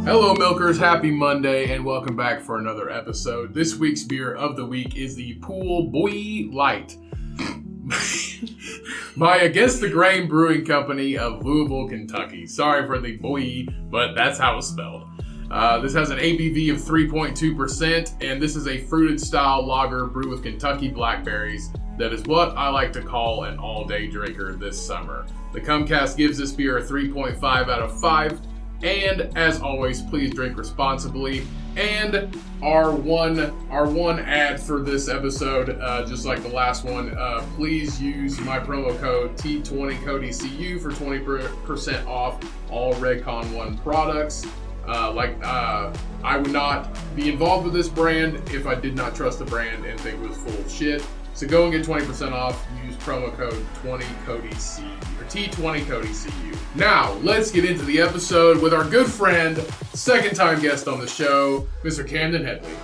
Hello milkers, happy Monday and welcome back for another episode. This week's beer of the week is the Pool Boy Light by Against the Grain Brewing Company of Louisville, Kentucky. Sorry for the boy, but that's how it's spelled. This has an ABV of 3.2% and this is a fruited style lager brewed with Kentucky blackberries that is what I like to call an all-day drinker this summer. The Comcast gives this beer a 3.5 out of 5. And as always, please drink responsibly. And our one ad for this episode, just like the last one, please use my promo code T20CODYCU for 20% off all Redcon 1 products. I would not be involved with this brand if I did not trust the brand and think it was full of shit. So go and get 20% off. Use promo code 20CODYCU or T20CODYCU. Now, let's get into the episode with our good friend, second-time guest on the show, Mr. Camden Headley.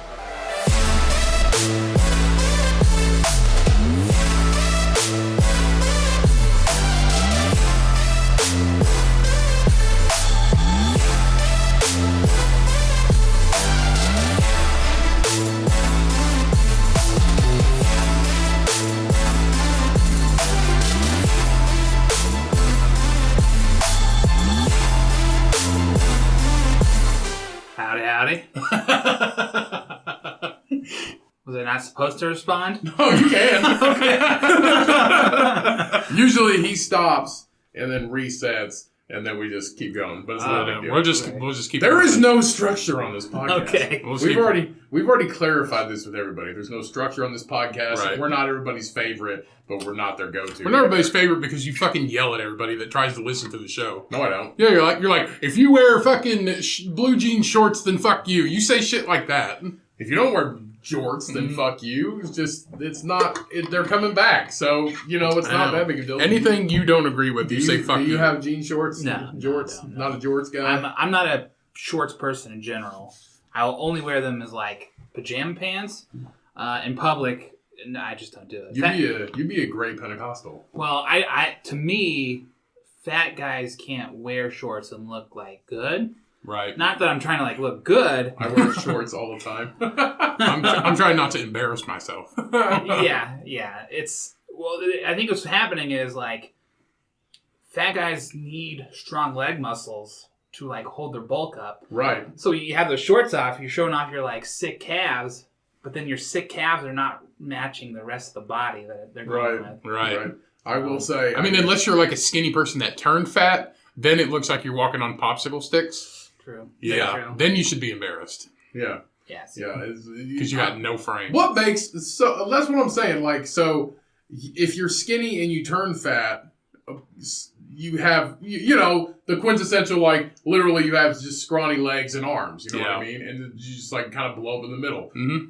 Howdy. Was I not supposed to respond? No, you can. Okay. Usually he stops and then resets, and then we just keep going. But it's not a big deal. We'll just keep. There is no structure on this podcast. Okay. We've already clarified this with everybody. There's no structure on this podcast. Right. We're not everybody's favorite, but we're not their go-to. We're not everybody's favorite because you fucking yell at everybody that tries to listen to the show. No, I don't. Yeah, you're like, if you wear fucking blue jean shorts, then fuck you. You say shit like that. If you don't wear jorts, then fuck you. They're coming back. So, it's not that big a deal. Anything you don't agree with, you say fuck you. Do you have jean shorts? No. Jorts? No. Not a jorts guy? I'm not a shorts person in general. I'll only wear them as like pajama pants in public. No, I just don't do it. You'd be a great Pentecostal. Well, to me, fat guys can't wear shorts and look like good. Right. Not that I'm trying to like look good. I wear shorts all the time. I'm trying not to embarrass myself. Yeah. I think what's happening is like fat guys need strong leg muscles to like hold their bulk up. Right. So you have those shorts off, you're showing off your like sick calves, but then your sick calves are not matching the rest of the body that they're going with. Right. I will say. I mean, unless you're like a skinny person that turned fat, then it looks like you're walking on popsicle sticks. True. Yeah. True. Then you should be embarrassed. Yeah. Yes. Yeah. Because you got no frame. So that's what I'm saying. Like, so if you're skinny and you turn fat, you have, the quintessential, like, literally you have just scrawny legs and arms, you know what I mean? And you just, like, kind of blow up in the middle. Mm-hmm.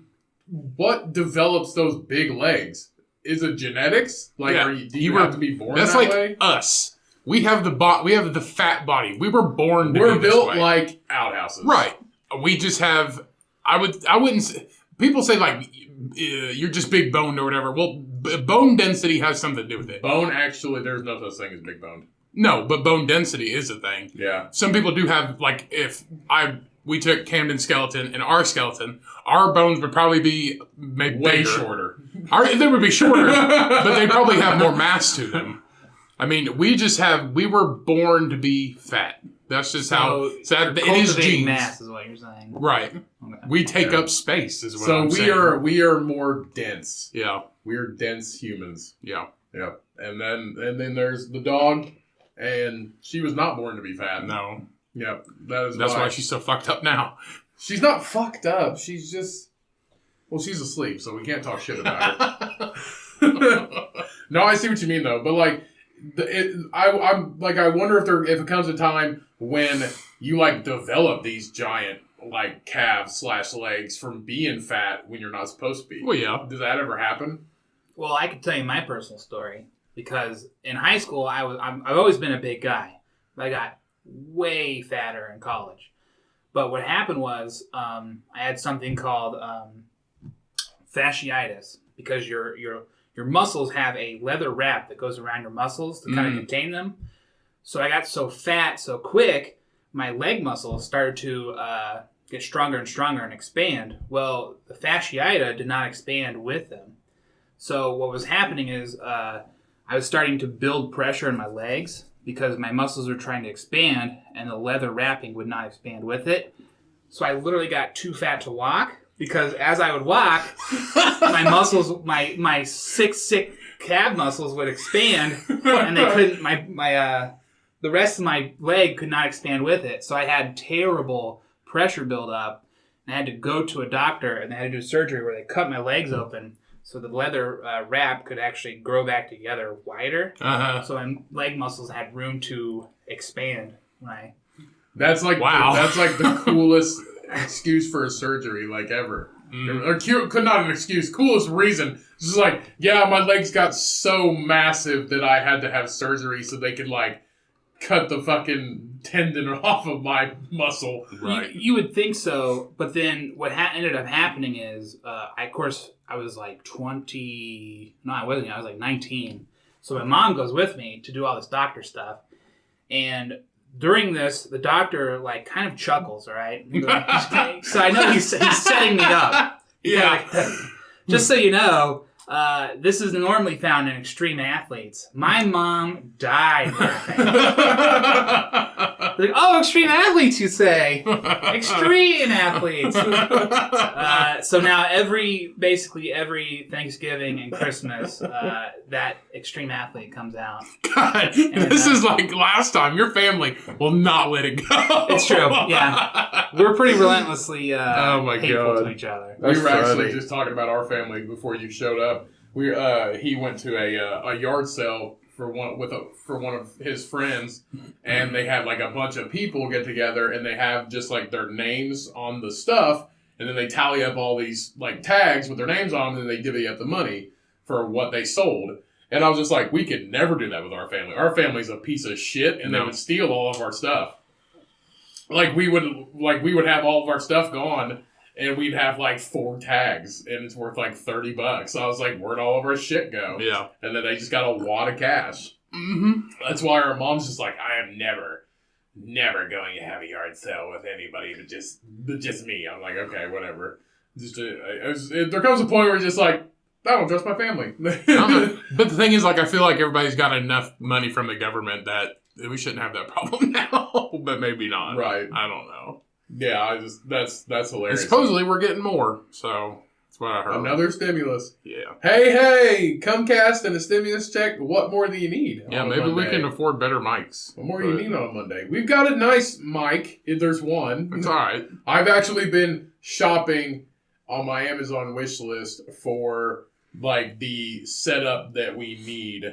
What develops those big legs? Is it genetics? Like, do you have to be born that's that like way? Us. We have the fat body. We were born to We're be this built way. like outhouses. Right. We just have, I wouldn't say, people say like, you're just big boned or whatever. Well, bone density has something to do with it. Bone, actually, there's no such thing as big boned. No, but bone density is a thing. Yeah. Some people do have, like, we took Camden's skeleton and our skeleton, our bones would probably be maybe Way bigger. shorter. They would be shorter, but they probably have more mass to them. I mean, we were born to be fat. That's just how, it is genes. Mass is what you're saying. Right. Okay. We take up space is what I'm saying. So we are more dense. Yeah. We are dense humans. Yeah. Yeah. And then there's the dog, and she was not born to be fat. No. Yep. That's why she's so fucked up now. She's not fucked up. She's just, she's asleep, so we can't talk shit about her. No, I see what you mean though, but like, I wonder if it comes a time when you like develop these giant like calves / legs from being fat when you're not supposed to be. Well, yeah. Does that ever happen? Well, I can tell you my personal story because in high school I've always been a big guy. I got way fatter in college, but what happened was I had something called fasciitis because your muscles have a leather wrap that goes around your muscles to kind of contain them. So I got so fat so quick, my leg muscles started to get stronger and stronger and expand. Well, the fasciita did not expand with them. So what was happening is I was starting to build pressure in my legs because my muscles were trying to expand and the leather wrapping would not expand with it. So I literally got too fat to walk because as I would walk, my muscles, my sick calf muscles would expand and they couldn't, the rest of my leg could not expand with it. So I had terrible pressure buildup and I had to go to a doctor and they had to do surgery where they cut my legs open so the leather wrap could actually grow back together wider. So my leg muscles had room to expand when I... That's like the coolest excuse for a surgery like ever. Or could not an excuse. Coolest reason. It's just like, yeah, my legs got so massive that I had to have surgery so they could like cut the fucking tendon off of my muscle. Right. You would think so, but then what ended up happening is, I was like 20. No, I wasn't. I was like 19. So my mom goes with me to do all this doctor stuff, and during this, the doctor like kind of chuckles. All right. So I know he's setting me up. Yeah. Just so you know. This is normally found in extreme athletes. My mom died laughing. Like, oh, extreme athletes, you say? Extreme athletes. So now basically every Thanksgiving and Christmas, that extreme athlete comes out. God, this is like last time. Your family will not let it go. It's true. Yeah, we're pretty relentlessly hateful to each other. We were actually just talking about our family before you showed up. He went to a yard sale for one of his friends, and they had like a bunch of people get together, and they have just like their names on the stuff, and then they tally up all these like tags with their names on them, and they divvy up the money for what they sold. And I was just like, we could never do that with our family. Our family's a piece of shit, and they would steal all of our stuff. We would have all of our stuff gone. And we'd have like 4 tags, and it's worth like $30. So I was like, where'd all of our shit go? Yeah. And then they just got a wad of cash. Mm-hmm. That's why our mom's just like, I am never going to have a yard sale with anybody but just me. I'm like, okay, whatever. There comes a point where it's just like, I don't trust my family. But the thing is, like, I feel like everybody's got enough money from the government that we shouldn't have that problem now. But maybe not. Right. I don't know. Yeah, that's hilarious. And supposedly we're getting more, so that's what I heard. Another stimulus. Yeah. Hey, Comcast and a stimulus check. What more do you need? Yeah, maybe we can afford better mics. What more do you need on Monday? We've got a nice mic. There's one. It's all right. I've actually been shopping on my Amazon wish list for like the setup that we need,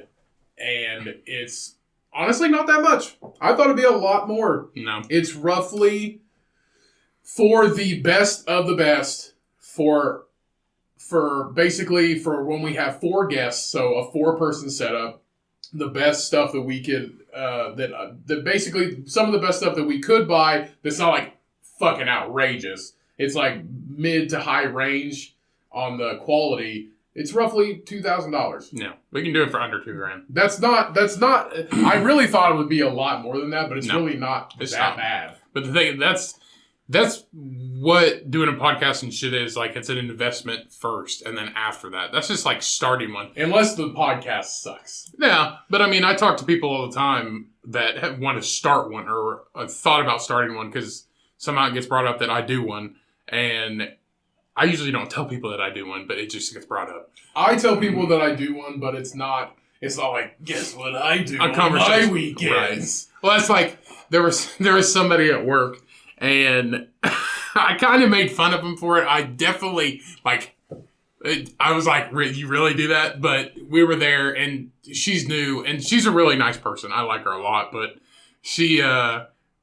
and it's honestly not that much. I thought it'd be a lot more. No. It's roughly for the best of the best for basically for when we have 4 guests, so a 4-person setup, the best stuff that we could that basically some of the best stuff that we could buy that's not like fucking outrageous. It's like mid to high range on the quality. It's roughly $2,000. Yeah, we can do it for under $2,000. That's not. I really thought it would be a lot more than that, but it's really not that bad. But the thing that's what doing a podcast and shit is like. It's an investment first, and then after that, that's just like starting one. Unless the podcast sucks. Yeah, but I mean, I talk to people all the time that want to start one or thought about starting one because somehow it gets brought up that I do one, and I usually don't tell people that I do one, but it just gets brought up. I tell people that I do one, but it's not like, guess what I do on my weekends. Right. Well, that's like, there was somebody at work, and I kind of made fun of him for it. I definitely, I was like, you really do that? But we were there, and she's new, and she's a really nice person. I like her a lot, but we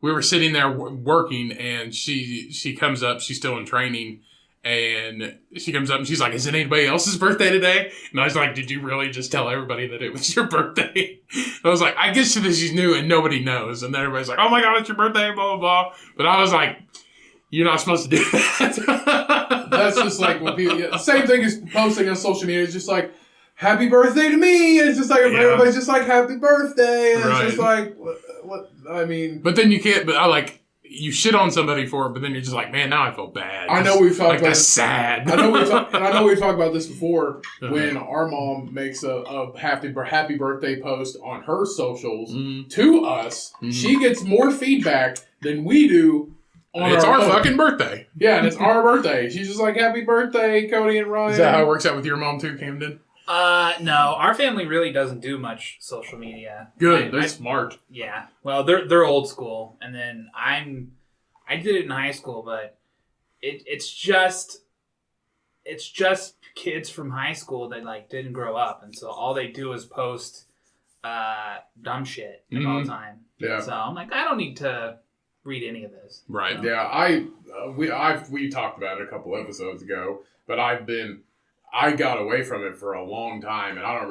were sitting there working, and she comes up, she's still in training, and she comes up and she's like, is it anybody else's birthday today? And I was like, did you really just tell everybody that it was your birthday? I was like, I guess she's new and nobody knows. And then everybody's like, oh my God, it's your birthday, blah, blah, blah. But I was like, you're not supposed to do that. That's just like when people, same thing as posting on social media. It's just like, happy birthday to me. And it's just like, everybody's just like, happy birthday. And it's just like, what I mean. But then you can't, but you shit on somebody for it, but then you're just like, man, now I feel bad. I know we've talked like, about that's this. sad. I know we've talked about this before. When our mom makes a happy birthday post on her socials to us, she gets more feedback than we do. It's our fucking birthday. Yeah, and it's our birthday. She's just like, happy birthday, Cody and Ryan. Is that how it works out with your mom too, Camden? No, our family really doesn't do much social media. Good, they're smart. Yeah, well, they're old school, and then I did it in high school, but it's just kids from high school that like didn't grow up, and so all they do is post dumb shit all the time. Yeah. So I'm like, I don't need to read any of this. Right. You know? Yeah. We talked about it a couple episodes ago, but I got away from it for a long time, and I don't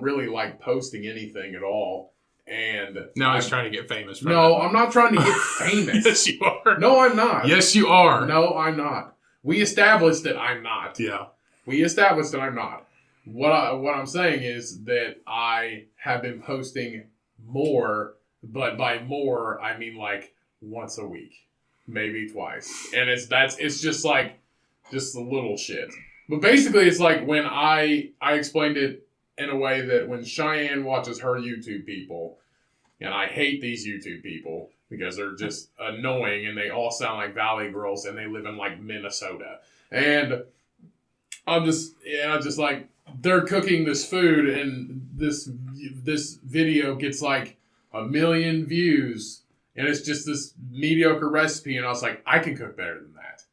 really like posting anything at all. And now he's trying to get famous. No, I'm not trying to get famous. Yes, you are. No, I'm not. Yes, you are. No, I'm not. We established that I'm not. Yeah. We established that I'm not. What I'm saying is that I have been posting more, but by more I mean like once a week, maybe twice, and it's just the little shit. But basically, it's like when I explained it in a way that when Cheyenne watches her YouTube people, and I hate these YouTube people because they're just annoying and they all sound like Valley girls and they live in like Minnesota. And I'm just like, they're cooking this food and this video gets like 1 million views and it's just this mediocre recipe. And I was like, I can cook better than that.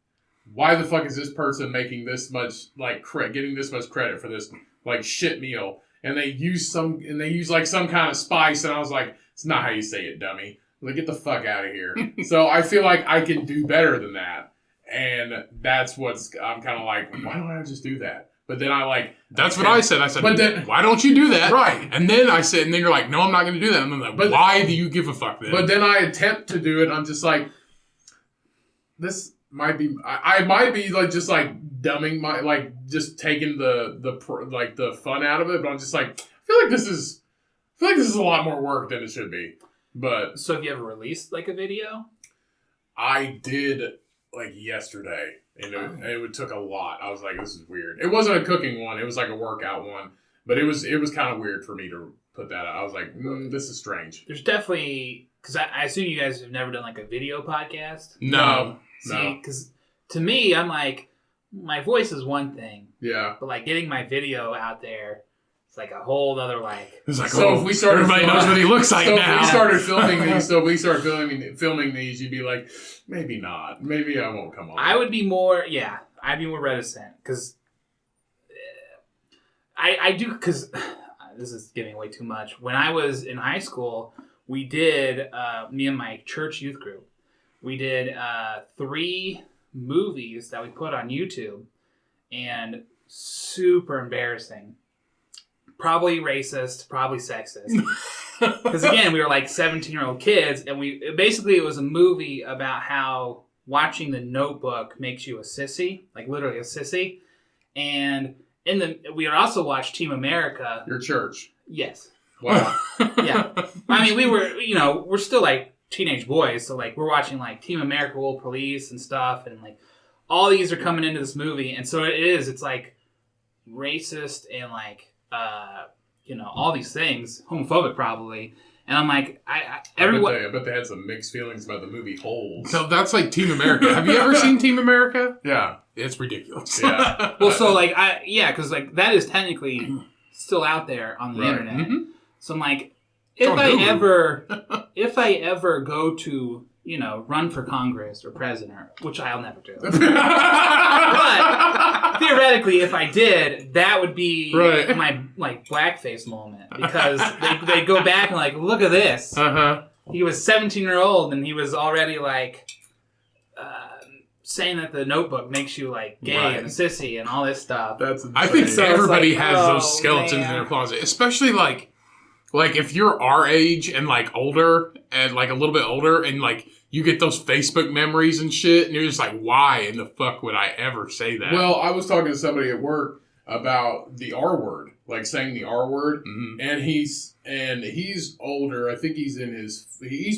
Why the fuck is this person making this much, like, getting this much credit for this, like, shit meal? And they use like some kind of spice, and I was like, it's not how you say it, dummy. Like, get the fuck out of here. So I feel like I can do better than that. And that's I'm kind of like, why don't I just do that? But then that's what I said. I said, but then, why don't you do that? Right. And then I said, and then you're like, no, I'm not going to do that. And I'm like, why do you give a fuck then? But then I attempt to do it, and I'm just like, this might be, I might be like just like dumbing my, like just taking the fun out of it, but I'm just like, I feel like this is a lot more work than it should be. But so have you ever released like a video? I did like yesterday, and it took a lot. I was like, this is weird. It wasn't a cooking one; it was like a workout one. But it was kind of weird for me to put that out. I was like, this is strange. There's definitely, because I assume you guys have never done like a video podcast. No. See, because to me, I'm like, my voice is one thing. Yeah. But like getting my video out there, it's like a whole other like. It's like, so if we started, everybody knows what he looks like now. If we started filming these, you'd be like, maybe not. Maybe I won't come on. I'd be more reticent because I do, because this is giving away too much. When I was in high school, we did, me and my church youth group, we did 3 movies that we put on YouTube, and super embarrassing. Probably racist, probably sexist. Because again, we were like 17-year-old kids, and it was a movie about how watching The Notebook makes you a sissy, like literally a sissy. And we would also watch Team America. Your church. Yes. Wow. Yeah. I mean, we were, we're still like teenage boys, so like we're watching like Team America, World Police and stuff, and like all these are coming into this movie, and so it's like racist and like all these things, homophobic probably, and I'm like, I bet they had some mixed feelings about the movie Holes. So that's like Team America. Have you ever seen Team America? Yeah, it's ridiculous. Yeah. Well, so like because like that is technically still out there on the internet. Mm-hmm. So I'm like, if I ever go to, run for Congress or president, which I'll never do. But theoretically, if I did, that would be my like blackface moment, because they go back and like, look at this. Uh-huh. He was 17-year-old and he was already like saying that The Notebook makes you like gay and a sissy and all this stuff. I think everybody has those skeletons in their closet, especially like if you're our age and like older and like a little bit older, and like you get those Facebook memories and shit, and you're just like, why in the fuck would I ever say that? Well, I was talking to somebody at work, about the R word, like saying the R word, and he's older. I think he's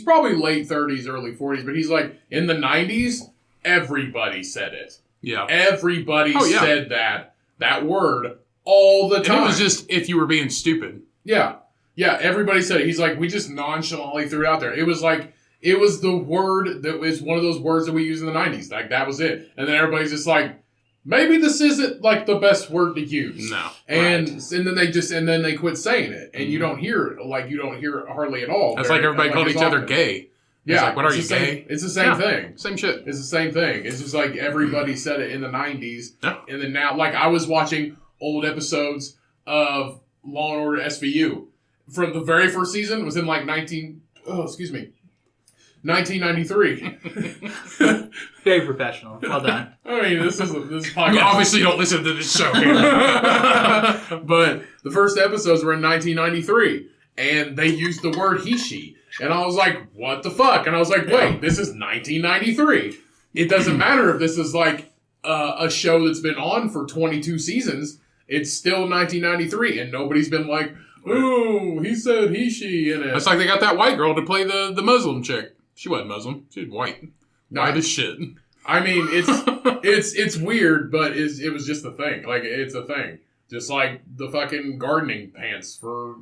probably late 30s, early 40s, but he's like in the 90s. Everybody said it. Yeah, everybody said that word all the time. And it was just if you were being stupid. Yeah, everybody said it. He's like, we just nonchalantly threw it out there. It was like. It was the word that was one of those words that we used in the 90s. Like, that was it. And then everybody's just like, maybe this isn't, like, the best word to use. No. And then they quit saying it. And you don't hear it. Like, you don't hear it hardly at all. That's like everybody called each other gay. Yeah. It's like, what are you, gay? It's the same thing. Same shit. It's the same thing. It's just like everybody said it in the 90s. Yeah. And then now, like, I was watching old episodes of Law & Order SVU. From the very first season. It was in, like, 1993. Very professional. Well done. I mean, this podcast. You obviously don't listen to this show. But the first episodes were in 1993, and they used the word he, she. And I was like, what the fuck? And I was like, wait, this is 1993. It doesn't matter if this is like a show that's been on for 22 seasons. It's still 1993, and nobody's been like, ooh, he said he, she in it. It's like they got that white girl to play the Muslim chick. She wasn't Muslim. She was white. White as shit. I mean, it's weird, but it was just a thing. Like, it's a thing. Just like the fucking gardening pants were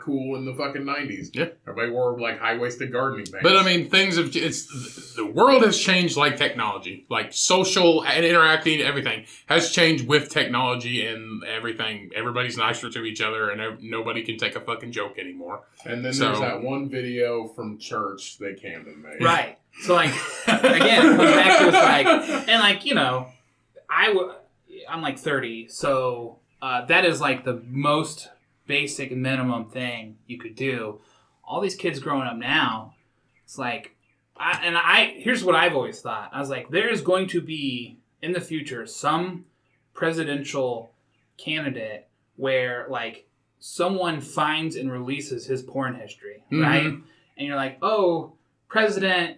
cool in the fucking 90s. Yeah. Everybody wore, like, high-waisted gardening pants. But, I mean, the world has changed like technology. Like, social and interacting, everything has changed with technology and everything. Everybody's nicer to each other, and nobody can take a fucking joke anymore. And then there's that one video from church that Camden made. Right. So, like, again, it comes back to it's like, and, like, I'm like 30, so that is like the most basic minimum thing you could do. All these kids growing up now, it's like, here's what I've always thought. I was like, there's going to be, in the future, some presidential candidate where, like, someone finds and releases his porn history, right? And you're like, oh, President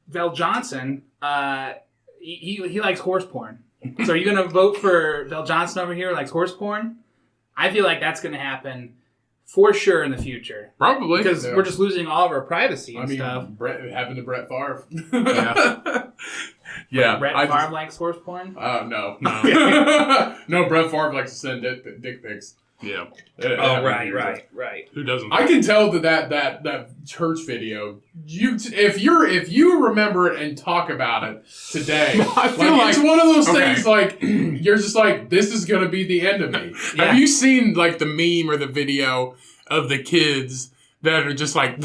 Val Johnson, he likes horse porn. So are you going to vote for Val Johnson over here who likes horse porn? I feel like that's going to happen for sure in the future. Probably. Because we're just losing all of our privacy and stuff. Happened to Brett Favre. Yeah. Brett Favre likes horse porn? No. No, Brett Favre likes to send dick pics. Yeah. Right. Who doesn't? I can tell that church video. If you remember it and talk about it today, I feel like it's one of those things. Like, you're just like, this is gonna be the end of me. Yeah. Have you seen like the meme or the video of the kids that are just like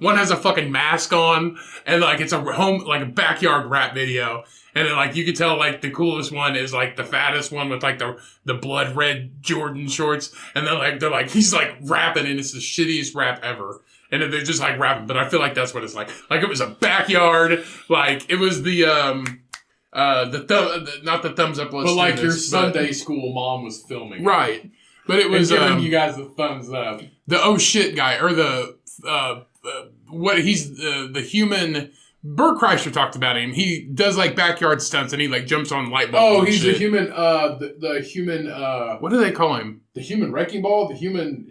one has a fucking mask on and like it's a backyard rap video. And then, like, you could tell, like, the coolest one is, like, the fattest one with, like, the blood red Jordan shorts. And they're like, he's, like, rapping, and it's the shittiest rap ever. And then they're just, like, rapping. But I feel like that's what it's like. Like, it was a backyard. Like, it was not the thumbs up. But, like, your Sunday school mom was filming. Right. But it was giving you guys the thumbs up. The oh shit guy, or the human... Bert Kreischer talked about him. He does like backyard stunts and he like jumps on light bulbs. Oh, he's the human. The human. What do they call him? The human wrecking ball. The human.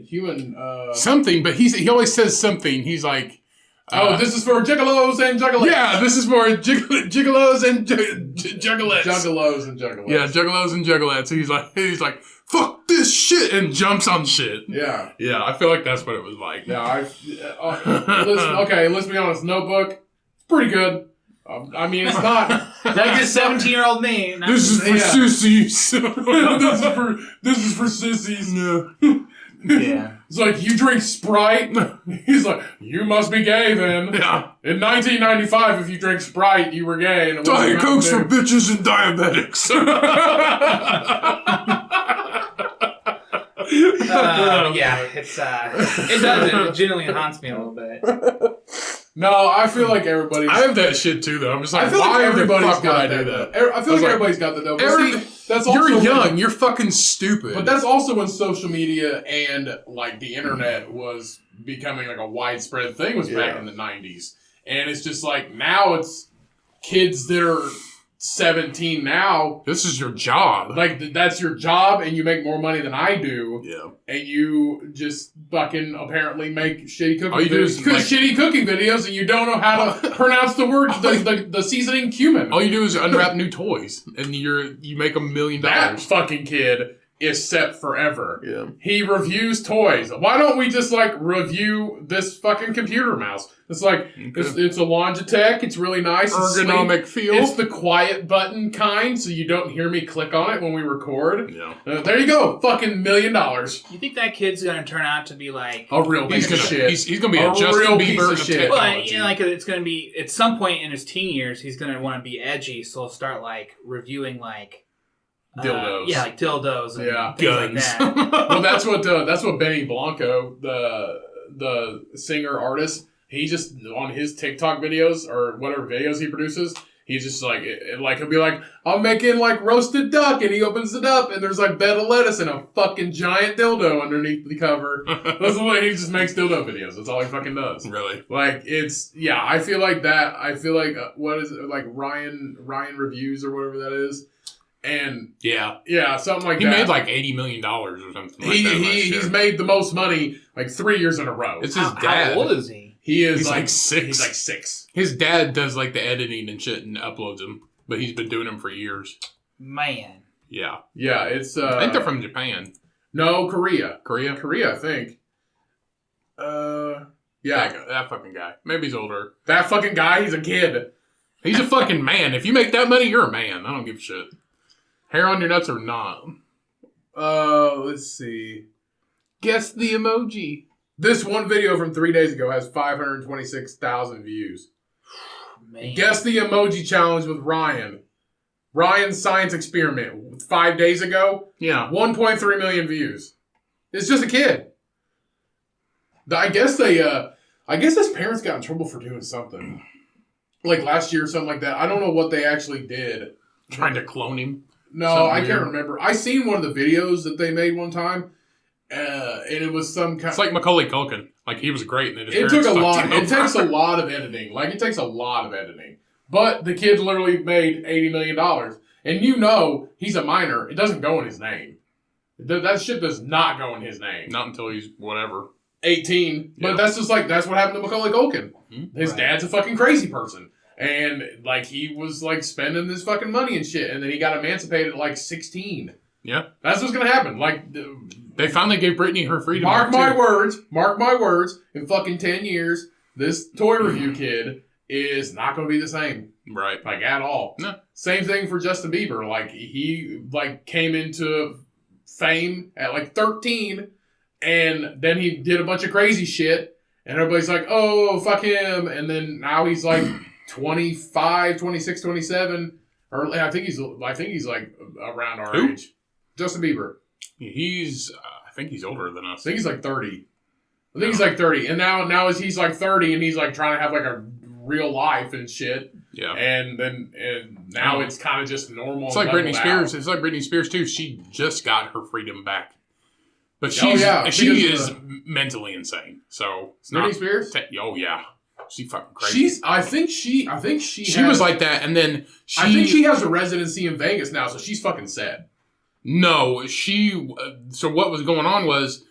Something, but he always says something. He's like, this is for juggalos and juggalettes. Yeah, this is for juggalos and juggalettes. Juggalos and juggalettes. Yeah, juggalos and juggalettes. He's like, fuck this shit, and jumps on shit. Yeah. Yeah, I feel like that's what it was like. Yeah. Let's be honest. Notebook. Pretty good. I mean, it's not like this 17-year-old me. This is for sissies. this is for sissies. No. Yeah. It's like, you drink Sprite? He's like, you must be gay then. Yeah. In 1995, if you drink Sprite, you were gay. And Diet Cokes for bitches and diabetics. Yeah, it does. It genuinely haunts me a little bit. No, I feel like everybody's... I have that shit too, though. I'm just like, I feel why like everybody's the fuck would got I that, do that? I feel like everybody's got that, though. That's also you're young. You're fucking stupid. But that's also when social media and, like, the internet was becoming, like, a widespread thing, was back in the 90s. And it's just like, now it's kids that are 17 now. This is your job. Like, that's your job, and you make more money than I do. Yeah. And you just fucking apparently make shitty cooking All you do is, like, shitty cooking videos, and you don't know how to pronounce the word, the seasoning cumin. All you do is unwrap new toys, and you make $1 million. That fucking kid is set forever. Yeah. He reviews toys. Why don't we just, like, review this fucking computer mouse? It's like, it's a Logitech. It's really nice. Ergonomic feel. It's the quiet button kind, so you don't hear me click on it when we record. Yeah. There you go. Fucking $1 million. You think that kid's gonna turn out to be like A real piece of shit. He's gonna be a Justin Bieber of shit. Well, you know, like it's gonna be at some point in his teen years, he's gonna want to be edgy, so he'll start like reviewing like dildos. Yeah, like dildos and things guns. like that. Well, that's what Benny Blanco, the singer artist, he just on his TikTok videos or whatever videos he produces, he's just like he'll be like, I'm making like roasted duck, and he opens it up and there's like bed of lettuce and a fucking giant dildo underneath the cover. That's the way he just makes dildo videos. That's all he fucking does. Really? Like I feel like that. I feel like what is it, like Ryan Reviews or whatever that is. And yeah, something like he that. He made like $80 million or something like that. He's made the most money like 3 years in a row. It's his dad. How old is he? He's like 6. He's like 6. His dad does like the editing and shit and uploads them, but he's been doing them for years. Man. Yeah. Yeah, it's I think they're from Japan. No, Korea, I think. Yeah, that fucking guy. Maybe he's older. That fucking guy. He's a kid. He's a fucking man. If you make that money, you're a man. I don't give a shit. Hair on your nuts or not? Let's see. Guess the emoji. This one video from 3 days ago has 526,000 views. Man. Guess the emoji challenge with Ryan. Ryan's science experiment 5 days ago. Yeah. 1.3 million views. It's just a kid. I guess his parents got in trouble for doing something. Like last year or something like that. I don't know what they actually did. Trying to clone him? No, I can't remember. I seen one of the videos that they made one time. And it was some kind. It's like Macaulay Culkin. Like he was great. And It took a lot. It takes a lot of editing. Like it takes a lot of editing. But the kid literally made $80 million, and you know he's a minor. It doesn't go in his name. That shit does not go in his name. Not until he's whatever 18. Yeah. But that's what happened to Macaulay Culkin. Mm-hmm. His dad's a fucking crazy person. And like he was like spending this fucking money and shit, and then he got emancipated at like 16. Yeah. That's what's gonna happen. Like they finally gave Britney her freedom. Mark my words. In fucking 10 years, this toy review kid is not gonna be the same. Right. Like at all. No. Same thing for Justin Bieber. Like he like came into fame at like 13, and then he did a bunch of crazy shit, and everybody's like, oh, fuck him. And then now he's like 25, 26, 27. Or I think he's like around our Who? age. Justin Bieber. I think he's older than us. I think he's like 30. I think he's like 30. And now he's like 30 and he's like trying to have like a real life and shit. Yeah. And now it's kind of just normal. It's like Britney Spears. It's like Britney Spears too. She just got her freedom back. But she is mentally insane. So it's Britney Spears? Oh yeah. She fucking crazy. I think she was like that, and then I think she has a residency in Vegas now, so she's fucking sad. No, so what was going on was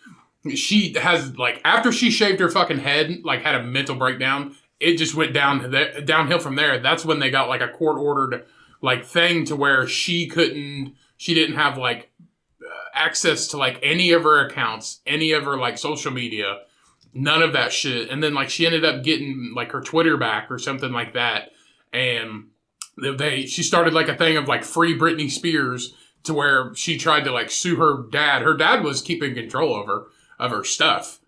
she has, like, after she shaved her fucking head, like, had a mental breakdown, it just went downhill from there. That's when they got, like, a court-ordered, like, thing to where she didn't have, like, access to, like, any of her accounts, any of her, like, social media, none of that shit. And then, like, she ended up getting, like, her Twitter back or something like that. And she started, like, a thing of, like, free Britney Spears, to where she tried to, like, sue her dad. Her dad was keeping control of her stuff.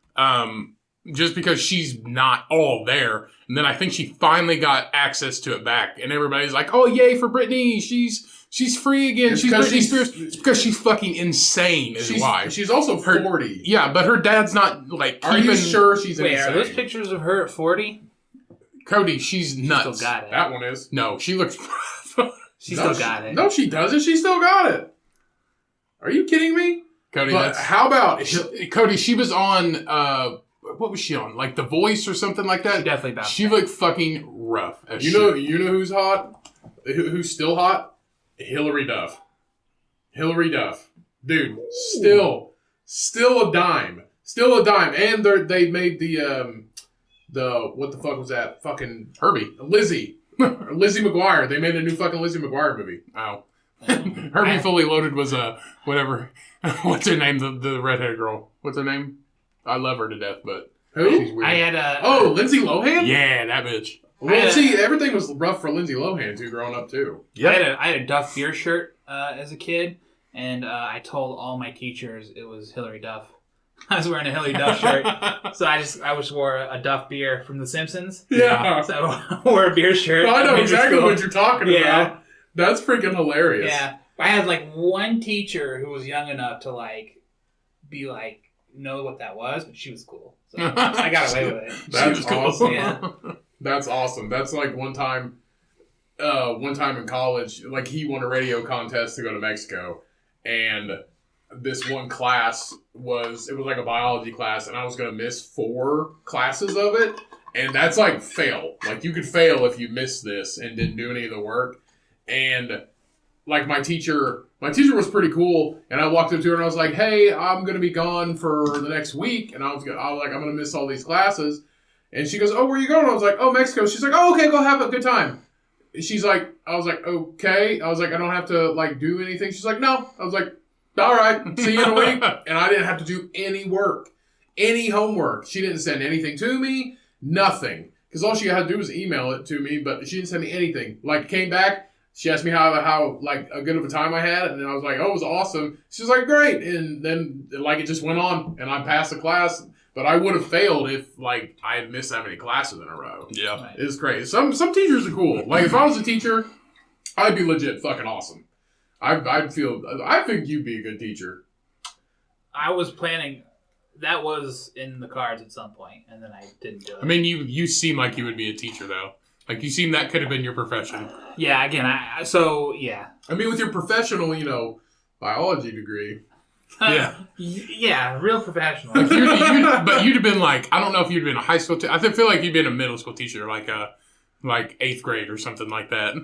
Just because she's not all there. And then I think she finally got access to it back. And everybody's like, oh, yay for Britney. She's free again. She's Britney Spears. It's because she's fucking insane is why. She's also 40. Yeah, but her dad's not, like, keeping... Are you sure she's insane? Are those pictures of her at 40? Cody, she's nuts. She still got it. That one is. No, she looks... She still got it. No, she doesn't. She still got it. Are you kidding me? Cody, how about... Cody, she was on... what was she on? Like The Voice or something like that? She definitely bounced. She looked fucking rough as shit. You know who's hot? who's still hot? Hillary Duff. Hillary Duff. Dude, still a dime. Still a dime. And they made the what the fuck was that? Fucking Herbie. Lizzie McGuire. They made a new fucking Lizzie McGuire movie. Oh. Herbie Fully Loaded was whatever. What's her name? The redhead girl. What's her name? I love her to death, but who? She's weird. I had a Lindsay Lohan? Yeah, that bitch. Well, see, everything was rough for Lindsay Lohan too, growing up too. I had a Duff beer shirt as a kid, and I told all my teachers it was Hillary Duff. I was wearing a Hillary Duff shirt, so I just wore a Duff beer from The Simpsons. Yeah. So I wore a beer shirt. I know exactly what you're talking about. That's freaking hilarious. Yeah. I had like one teacher who was young enough to like be like know what that was, but she was cool. So I got away with it. That's awesome. Yeah. That's awesome. That's like one time in college, like he won a radio contest to go to Mexico, and this one class was like a biology class, and I was gonna miss 4 classes of it, and that's like fail. Like you could fail if you missed this and didn't do any of the work. And like my teacher was pretty cool, and I walked up to her and I was like, "Hey, I'm gonna be gone for the next week, and I was like, I'm gonna miss all these classes." And she goes, "Oh, where are you going?" I was like, "Oh, Mexico." She's like, "Oh, okay, go have a good time." She's like, I was like, "Okay." I was like, "I don't have to like do anything." She's like, "No." I was like, "All right, see you in a week." And I didn't have to do any work, any homework. She didn't send anything to me, nothing, because all she had to do was email it to me, but she didn't send me anything. Like came back. She asked me how like a good of a time I had, and then I was like, "Oh, it was awesome." She's like, "Great," and then like it just went on, and I passed the class. But I would have failed if like I had missed that many classes in a row. Yeah, it's crazy. Some teachers are cool. Like if I was a teacher, I'd be legit fucking awesome. I think you'd be a good teacher. I was planning. That was in the cards at some point, and then I didn't do it. I mean, you seem like you would be a teacher though. Like you seem that could have been your profession. Yeah. Again, I mean, with your professional, biology degree. Yeah. Yeah, real professional. Like but you'd have been like, I don't know if you'd been a high school teacher. I feel like you'd been a middle school teacher, like 8th grade or something like that.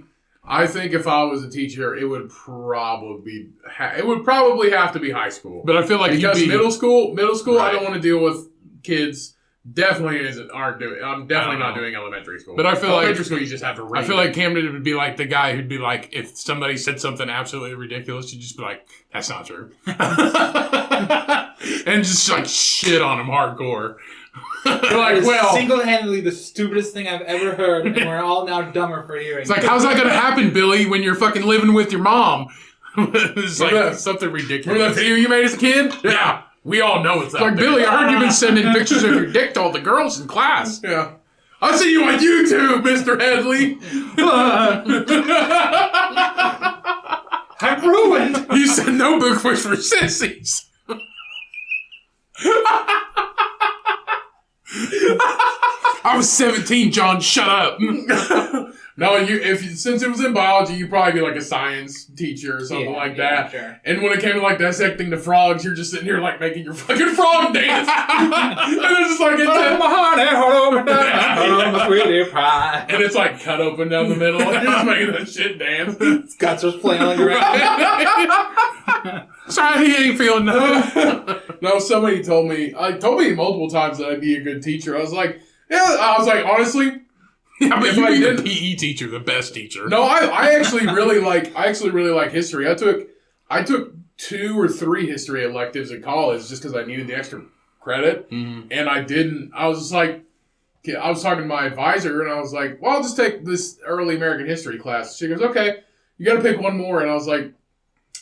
I think if I was a teacher, it would probably have to be high school. But I feel like because middle school, right. I don't want to deal with kids. Aren't doing. I'm definitely not doing elementary school. But I feel elementary school, you just have to read. I feel like Camden would be like the guy who'd be like, if somebody said something absolutely ridiculous, you'd just be like, "That's not true," and just like shit on him hardcore. You're like, well, single-handedly the stupidest thing I've ever heard, and we're all now dumber for hearing. It's like, how's that going to happen, Billy, when you're fucking living with your mom? It's like something ridiculous. Remember that video you made as a kid? Yeah. We all know it's like, Billy, I heard you've been sending pictures of your dick to all the girls in class. Yeah. I see you on YouTube, Mr. Headley. I'm ruined. You said no book for sissies. I was 17, John. Shut up. No, since it was in biology, you'd probably be like a science teacher or something like that. Sure. And when it came to like dissecting the frogs, you're just sitting here like making your fucking frog dance. And it's just like my sweetie pie. And it's like cut open down the middle, and you're just making that shit dance. Guts are flailing around. Sorry, he ain't feeling nothing. No, somebody told me multiple times that I'd be a good teacher. I was like, honestly. Yeah, but you'd be the PE teacher, the best teacher. No, I actually really like history. I took 2 or 3 history electives in college just because I needed the extra credit, and I didn't. I was just like, I was talking to my advisor, and I was like, well, I'll just take this early American history class. She goes, okay, you got to pick one more, and I was like,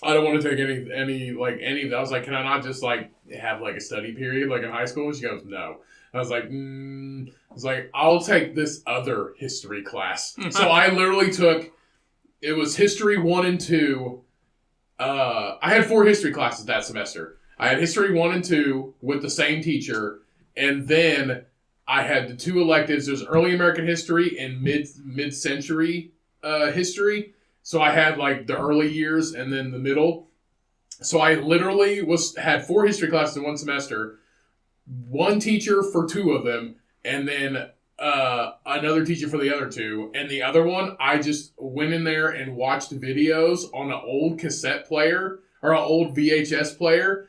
I don't want to take any of that. I was like, can I not just like have like a study period like in high school? She goes, no. I was like, I'll take this other history class. So I literally it was history 1 and 2. I had 4 history classes that semester. I had history 1 and 2 with the same teacher. And then I had the 2 electives. There's early American history and mid-century history. So I had like the early years and then the middle. So I literally had 4 history classes in one semester. 1 teacher for 2 of them, and then another teacher for the other two. And the other one, I just went in there and watched videos on an old cassette player or an old VHS player.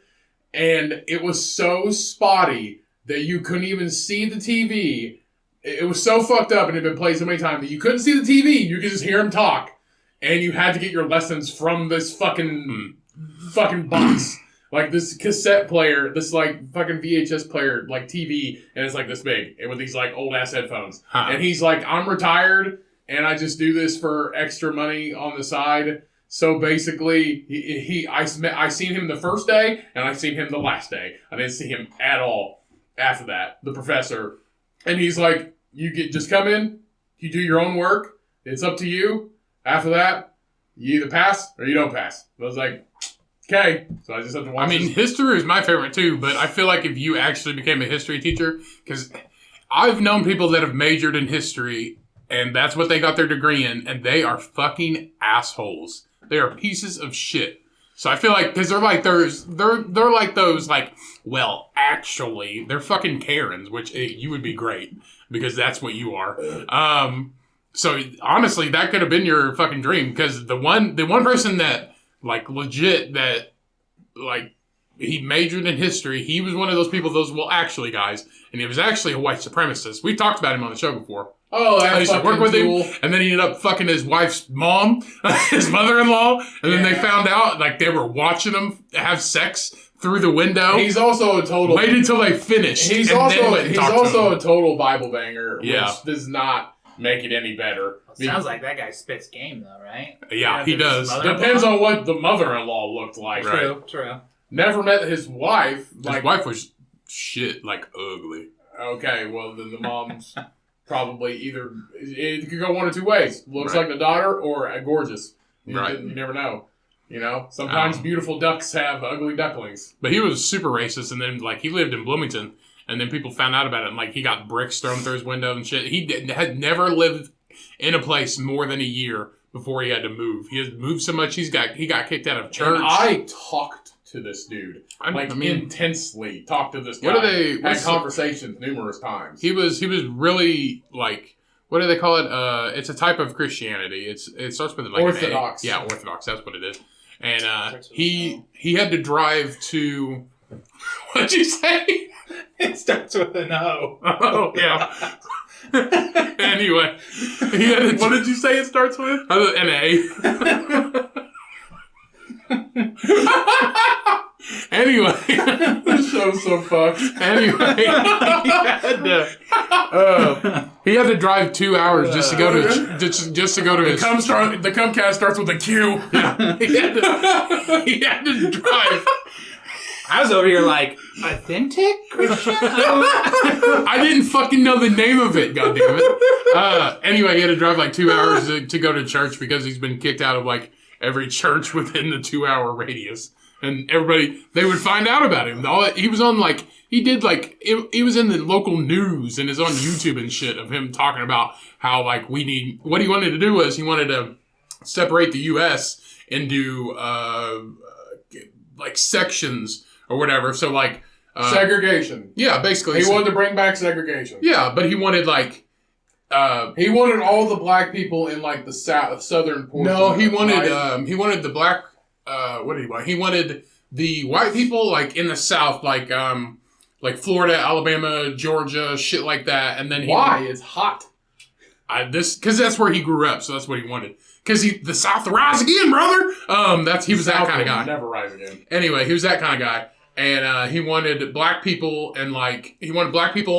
And it was so spotty that you couldn't even see the TV. It was so fucked up and it had been played so many times that you couldn't see the TV. You could just hear him talk. And you had to get your lessons from this fucking box. Like this cassette player, this like fucking VHS player, like TV, and it's like this big, and with these like old ass headphones. Huh. And he's like, I'm retired, and I just do this for extra money on the side. So basically, I seen him the first day, and I seen him the last day. I didn't see him at all after that. The professor, and he's like, just come in, you do your own work. It's up to you. After that, you either pass or you don't pass. I was like, okay. So I just have to watch. I mean, history is my favorite too, but I feel like if you actually became a history teacher, because I've known people that have majored in history and that's what they got their degree in, and they are fucking assholes. They are pieces of shit. So I feel like, because they're like those, like, well, actually, they're fucking Karens, which you would be great because that's what you are. So honestly, that could have been your fucking dream, because the one person that, like, legit, that, like, he majored in history, he was one of those people, those well actually guys, and he was actually a white supremacist. We talked about him on the show before. Oh, that's I used to work with him, and then he ended up fucking his wife's mom, his mother-in-law, and then they found out, like, they were watching him have sex through the window. He's also a total... Wait until they finished. He's also a total Bible banger, which does not make it any better. Sounds like that guy spits game, though, right? Yeah, he does. Depends on what the mother-in-law looked like. True. Never met his wife. His wife was shit, like, ugly. Okay, well, then the mom's probably either... It could go one or two ways. Looks like the daughter or gorgeous. You never know. You know? Sometimes beautiful ducks have ugly ducklings. But he was super racist, and then, like, he lived in Bloomington, and then people found out about it, and, like, he got bricks thrown through his window and shit. He had never lived in a place more than a year before he had to move. He has moved so much, he got kicked out of church. And I talked to this dude. Intensely talked to this guy. Had conversations numerous times. He was really, like, what do they call it? It's a type of Christianity. It starts with, like, Orthodox. Yeah, Orthodox. That's what it is. And he had to drive to... What'd you say? It starts with an O. Oh, yeah. Anyway. What did you say it starts with? An A. Anyway. This show's so fucked. Anyway. He had to drive 2 hours just to go to just to go to his... The Comcast starts with a Q. Yeah. He had to drive... I was over here like, authentic Christian? I didn't fucking know the name of it, goddammit. Anyway, he had to drive like 2 hours to go to church because he's been kicked out of like every church within the 2 hour radius. And everybody, they would find out about him. He was on like, he was in the local news and is on YouTube and shit of him talking about how like what he wanted to do was he wanted to separate the U.S. into like sections or whatever. So like segregation. Yeah, basically. He wanted to bring back segregation. Yeah, but he wanted like he wanted all the black people in like the southern portion. No, he wanted the black what did he want? He wanted the white people like in the south, like Florida, Alabama, Georgia, shit like that. And then it's hot. Because that's where he grew up, so that's what he wanted. Because the South will rise again, brother. He was that kind of guy. Never rise again. Anyway, he was that kind of guy, and he wanted black people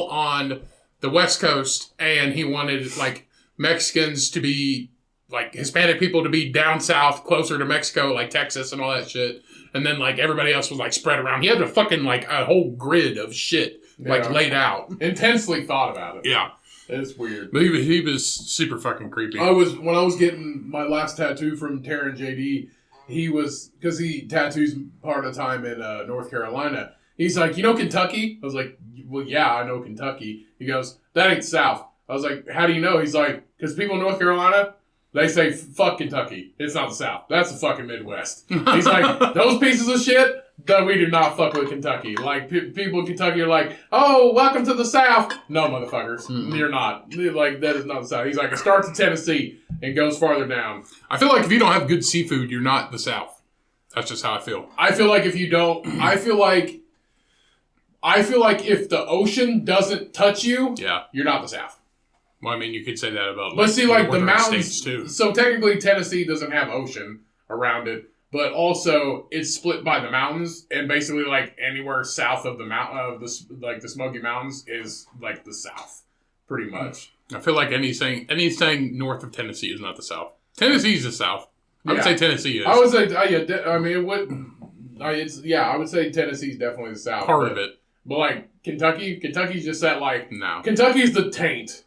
on the West Coast, and he wanted like Mexicans to be like Hispanic people to be down south, closer to Mexico, like Texas and all that shit. And then like everybody else was like spread around. He had a fucking like a whole grid of shit like laid out. Intensely thought about it. Yeah. It's weird. But he was super fucking creepy. When I was getting my last tattoo from Taryn JD, because he tattoos part of the time in North Carolina. He's like, you know Kentucky? I was like, well, yeah, I know Kentucky. He goes, that ain't South. I was like, how do you know? He's like, because people in North Carolina, they say, fuck Kentucky. It's not the South. That's the fucking Midwest. He's like, those pieces of shit, that we do not fuck with Kentucky. Like, people in Kentucky are like, oh, welcome to the South. No, motherfuckers. You're not. Like, that is not the South. He's like, it starts in Tennessee and goes farther down. I feel like if you don't have good seafood, you're not the South. That's just how I feel. I feel like if you don't, I feel like if the ocean doesn't touch you, you're not the South. Well, I mean, you could say that about but see, like the mountains, states too. So technically Tennessee doesn't have ocean around it, but also it's split by the mountains, and basically like anywhere south of the mountain, the Smoky Mountains is like the South, pretty much. I feel like anything north of Tennessee is not the South. Tennessee's the South. I would say Tennessee is. I would say, I mean, it would. I would say Tennessee's definitely the South. Part of it. But like Kentucky's just that like no. Kentucky's the taint.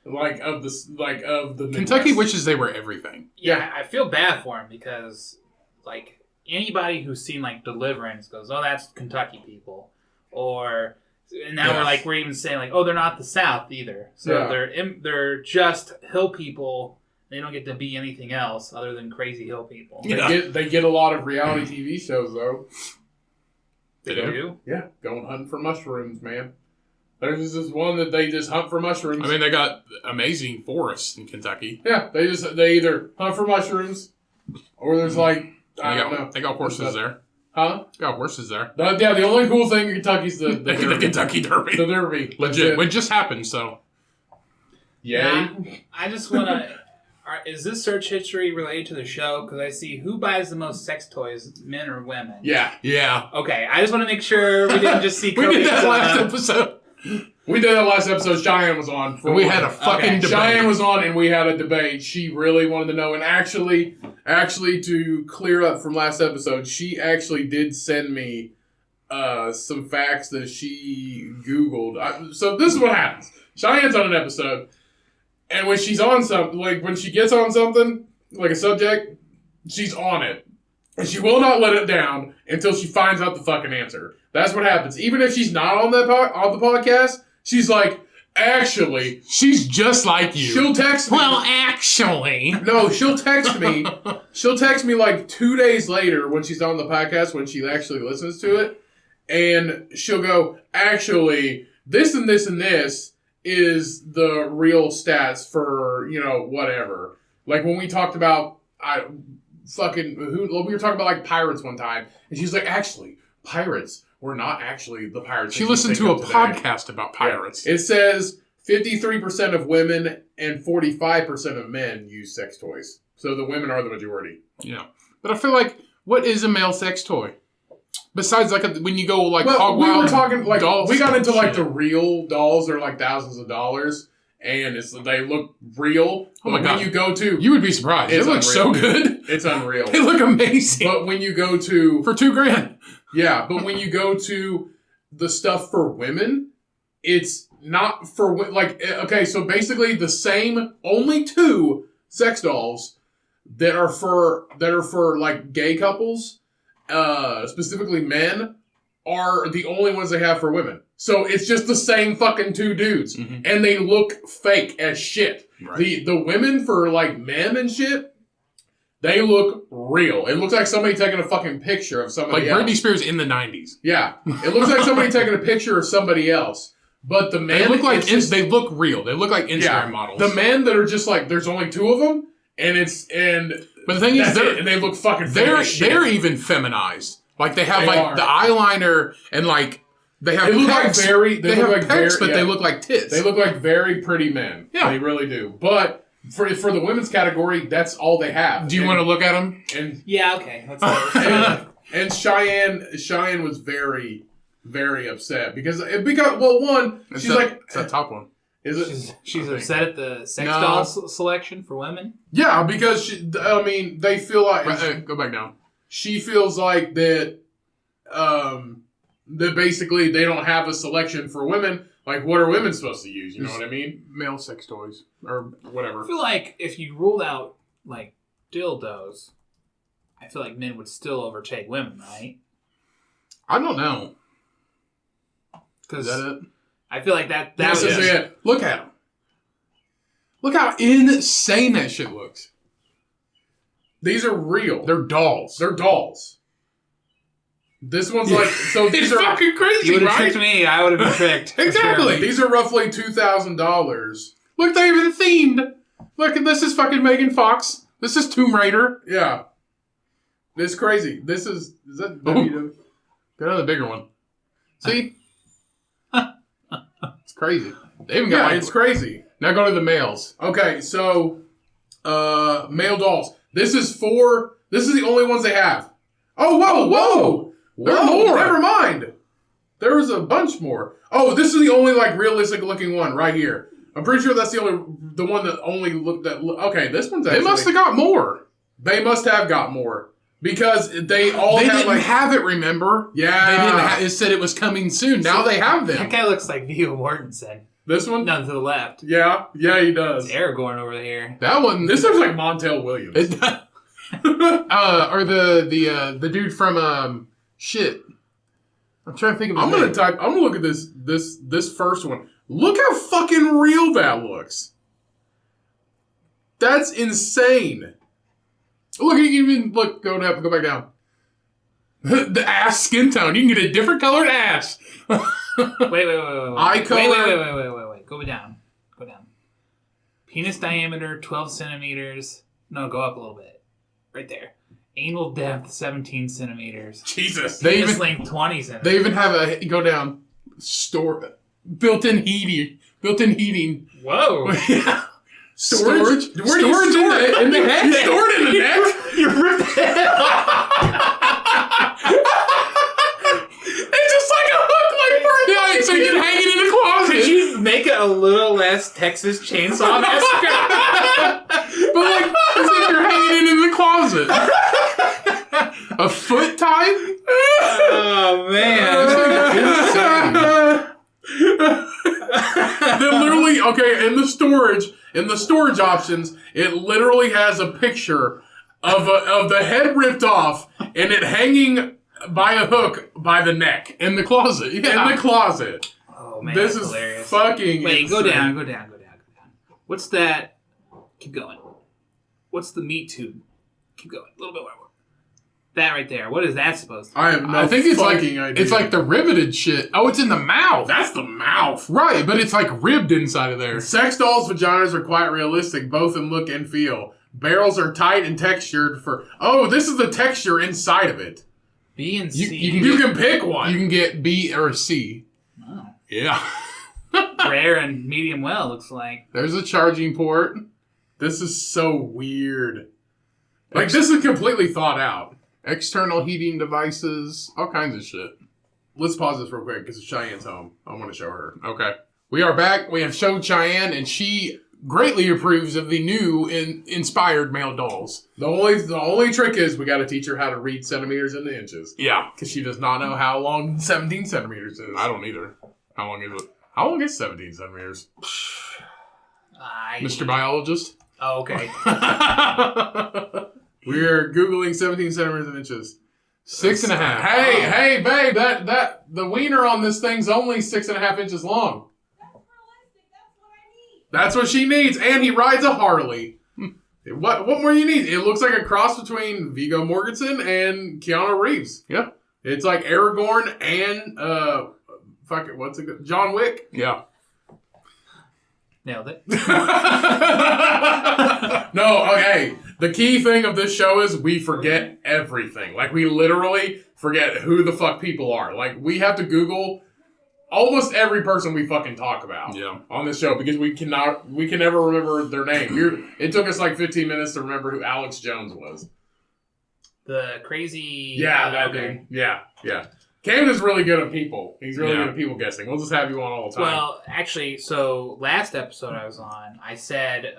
Of the Midwest. Kentucky wishes they were everything. Yeah, I feel bad for him because, like, anybody who's seen, like, Deliverance goes, oh, that's Kentucky people. Or, and now we're even saying, like, oh, they're not the South either. So they're just hill people. They don't get to be anything else other than crazy hill people. They get a lot of reality TV shows, though. They do? Yeah, going hunting for mushrooms, man. There's this one that they just hunt for mushrooms. I mean, they got amazing forests in Kentucky. Yeah, they either hunt for mushrooms, or there's like I don't know. They got horses there. Huh? They got horses there. The only cool thing in Kentucky's the Kentucky Derby. The Derby, legit. It just happened. So, yeah. I just want to. Is this search history related to the show? Because I see who buys the most sex toys, men or women. Yeah. Okay, I just want to make sure we didn't just see. We did that last episode. We did that last episode. Cheyenne was on. We had a fucking debate. Cheyenne was on, and we had a debate. She really wanted to know, and actually, to clear up from last episode, she actually did send me some facts that she Googled. So this is what happens. Cheyenne's on an episode, and when she's on something, like when she gets on something, like a subject, she's on it. And she will not let it down until she finds out the fucking answer. That's what happens. Even if she's not on the podcast, she's like, actually. She's just like you. She'll text me. Well, actually. No, she'll text me. She'll text me like 2 days later when she's on the podcast, when she actually listens to it. And she'll go, actually, this and this and this is the real stats for, whatever. Like when we talked about... we were talking about like pirates one time, and she's like, actually, pirates were not actually the pirates. She listened to a podcast about pirates. Yeah. It says 53% of women and 45% of men use sex toys. So the women are the majority. Yeah. But I feel like, what is a male sex toy? Besides, like, when you go, like, we were talking, like, dolls, we got into, like, the real dolls. They're, like, thousands of dollars. And they look real. Oh my God. When you go to... You would be surprised. It looks so good. It's unreal. They look amazing. But when you go to... For $2,000. Yeah, but when you go to the stuff for women, it's not for... Like, okay, so basically the same... Only 2 sex dolls that are for like, gay couples, specifically men, are the only ones they have for women. So it's just the same fucking 2 dudes. Mm-hmm. And they look fake as shit. Right. The women for, like, men and shit, they look real. It looks like somebody taking a fucking picture of somebody else. Like Britney Spears in the 90s. Yeah. It looks like somebody taking a picture of somebody else. But the men... They look like... they look real. They look like Instagram models. The men that are just like... There's only 2 of them. But the thing is... And they look fucking fake as shit. They're even feminized. Like, they have, the eyeliner and, like... They have pecs. They have pecs, but they look like tits. They look like very pretty men. Yeah. They really do. But for the women's category, that's all they have. Do you want to look at them? Yeah, okay. Let's and Cheyenne was very, very upset because one, she's like... It's that top one. Is it? She's upset at the sex doll selection for women? Yeah, because, they feel like... go back down. She feels like that... that basically they don't have a selection for women. Like, what are women supposed to use? You know what I mean? Male sex toys. Or whatever. I feel like if you ruled out, like, dildos, I feel like men would still overtake women, right? I don't know. Is that it? I feel like that is it. Look at them. Look how insane that shit looks. These are real. They're dolls. They're dolls. This one's like so. These It's are fucking crazy, You would have right? tricked me. I would have been tricked. for Exactly. sure. these are roughly $2,000. Look, they even themed. Look, this is fucking Megan Fox. This is Tomb Raider. Yeah, this is crazy. This is that Oh. WW? Got another bigger one. See? It's crazy. They even got Yeah, like, it's crazy. now go to the males. Okay, so male dolls. This is the only ones they have. Oh, whoa. There are more. Never mind. There was a bunch more. Oh, this is the only like realistic looking one right here. I'm pretty sure that's the one that only looked at. Okay, this one's actually. They must have got more. They must have got more because they all They had didn't like. have it, remember? Yeah. They didn't it said it was coming soon. Now they have That them. guy looks like Viggo Mortensen. This one. No, to the left. Yeah, he does. It's Aragorn over here. That one. This looks like Montel Williams. It, or the dude from shit. I'm trying to think of his name. I'm gonna look at this first one. Look how fucking real that looks. That's insane. Look, you can even go back down. The ass skin tone. You can get a different colored ass. Wait. Eye color. Wait. Go down. Penis diameter 12 centimeters. No, go up a little bit. Right there. Anal depth 17 centimeters. Jesus. They Penis even length 20 centimeters. they even have a go down store built-in heating. Whoa. Yeah. Storage? Where do you store it? In the head? You store it in the neck? You ripped it It's just like a hook, like for a Yeah, so you can hang it in the closet. Could you make it a little less Texas Chainsaw Massacre? But like, it's like you're hanging it in the closet. A foot type? Oh, man. Then literally, okay, in the storage options, it literally has a picture of the head ripped off and it hanging by a hook by the neck In the closet. Yeah. in the closet. Oh, man. This that's is hilarious. fucking Wait, insane. go down. What's that? Keep going. What's the meat tube? Keep going. A little bit more. That right there. What is that supposed to be? I have no I think it's like fucking idea. it's like the riveted shit. Oh, it's in the mouth. That's the mouth. Right, but it's like ribbed inside of there. Sex dolls' vaginas are quite realistic, both in look and feel. Barrels are tight and textured for... Oh, this is the texture inside of it. B and You- C. you You can pick one. You can get B or C. Oh. Yeah. Rare and medium well, looks like. There's a charging port. This is so weird. Like, this is completely thought out. External heating devices. All kinds of shit. Let's pause this real quick because Cheyenne's home. I want to show her. Okay. We are back. We have showed Cheyenne, and she greatly approves of the new inspired male dolls. The only trick is we got to teach her how to read centimeters into inches Yeah. because she does not know how long 17 centimeters is. I don't either. How long is it? How long is 17 centimeters? Mr. Biologist? Oh, okay. We're Googling 17 centimeters in inches. 6.5. Hey, babe, that the wiener on this thing's only 6.5 inches long. That's what she needs, and he rides a Harley. What more do you need? It looks like a cross between Viggo Mortensen and Keanu Reeves. Yeah. It's like Aragorn and what's it? John Wick. Yeah. Nailed it. No, okay. The key thing of this show is we forget everything. Like, we literally forget who the fuck people are. Like, we have to Google almost every person we fucking talk about on this show because we can never remember their name. It took us like 15 minutes to remember who Alex Jones was. The crazy... Yeah, that okay. dude. Yeah. Camden's really good at people. He's really Yeah. good at people guessing. We'll just have you on all the time. Well, actually, so last episode I was on, I said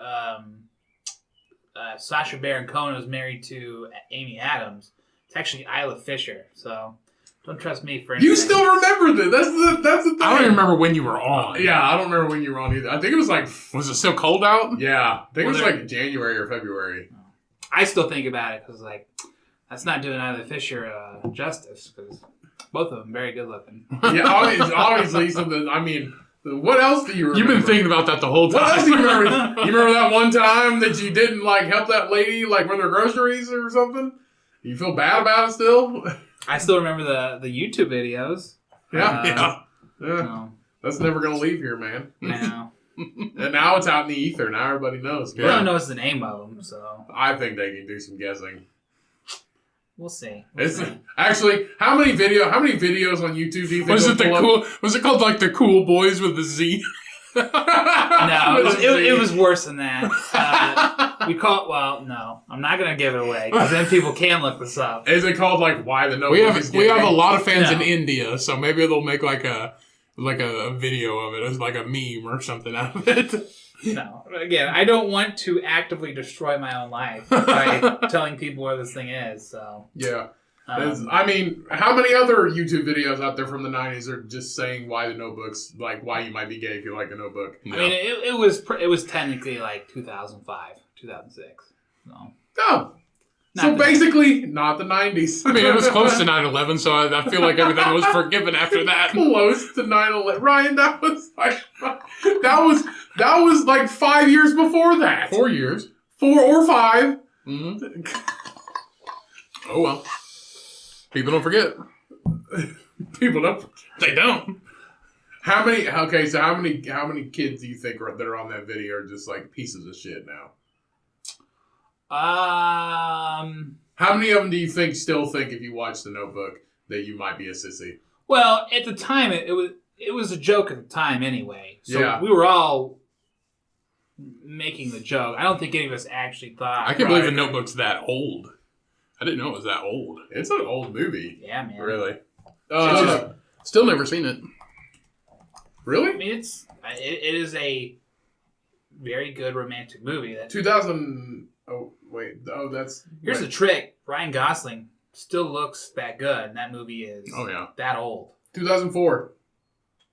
Sacha Baron Cohen was married to Amy Adams. It's actually Isla Fisher, so don't trust me for anything. You still remember this. That's the thing. I don't even remember when you were on. Yeah, I don't remember when you were on either. I think it was like... Was it still cold out? Yeah. I think it was Well, like January or February. I still think about it because, like, that's not doing Isla Fisher justice because both of them very good looking. Yeah, obviously something... I mean... What else do you remember? You've been thinking about that the whole time. What else do you remember? You remember that one time that you didn't, like, help that lady, like, run their groceries or something? You feel bad about it still? I still remember the YouTube videos. Yeah. So, That's never going to leave here, man. I know. And now it's out in the ether. Now everybody knows. We don't know the name of them, so I think they can do some guessing. we'll see. Actually, how many videos on YouTube do you think Was it called like the Cool Boys with the Z? No, it was worse than that. No, I'm not gonna give it away because then people can look this up. Is it called like Why the Notebook is Gay? We have a lot of fans in India, so maybe they'll make like a video of it as like a meme or something out of it. No, again, I don't want to actively destroy my own life by telling people where this thing is. So yeah. I mean, how many other YouTube videos out there from the 90s are just saying why the Notebook's, like, why you might be gay if you like the Notebook? I mean, it was technically like 2005, 2006. So basically, not the 90s. I mean, it was close to 9/11, so I feel like everything was forgiven after that. Close to 9/11. Ryan, that was like 5 years before that. 4 years. 4 or 5. Mm-hmm. Oh, well. People don't forget. People don't. They don't. How many kids do you think that are on that video are just like pieces of shit now? How many of them do you still think if you watch The Notebook that you might be a sissy? Well, at the time it was a joke at the time anyway. So we were all making the joke. I don't think any of us actually thought. I can't believe The Notebook's that old. I didn't know it was that old. It's an old movie. Yeah, man. Really? Still never seen it. Really? I mean, it is a very good romantic movie. That 2000. Oh wait. Oh, that's. Here's the trick: Ryan Gosling still looks that good, and that movie is. Oh yeah. That old. 2004.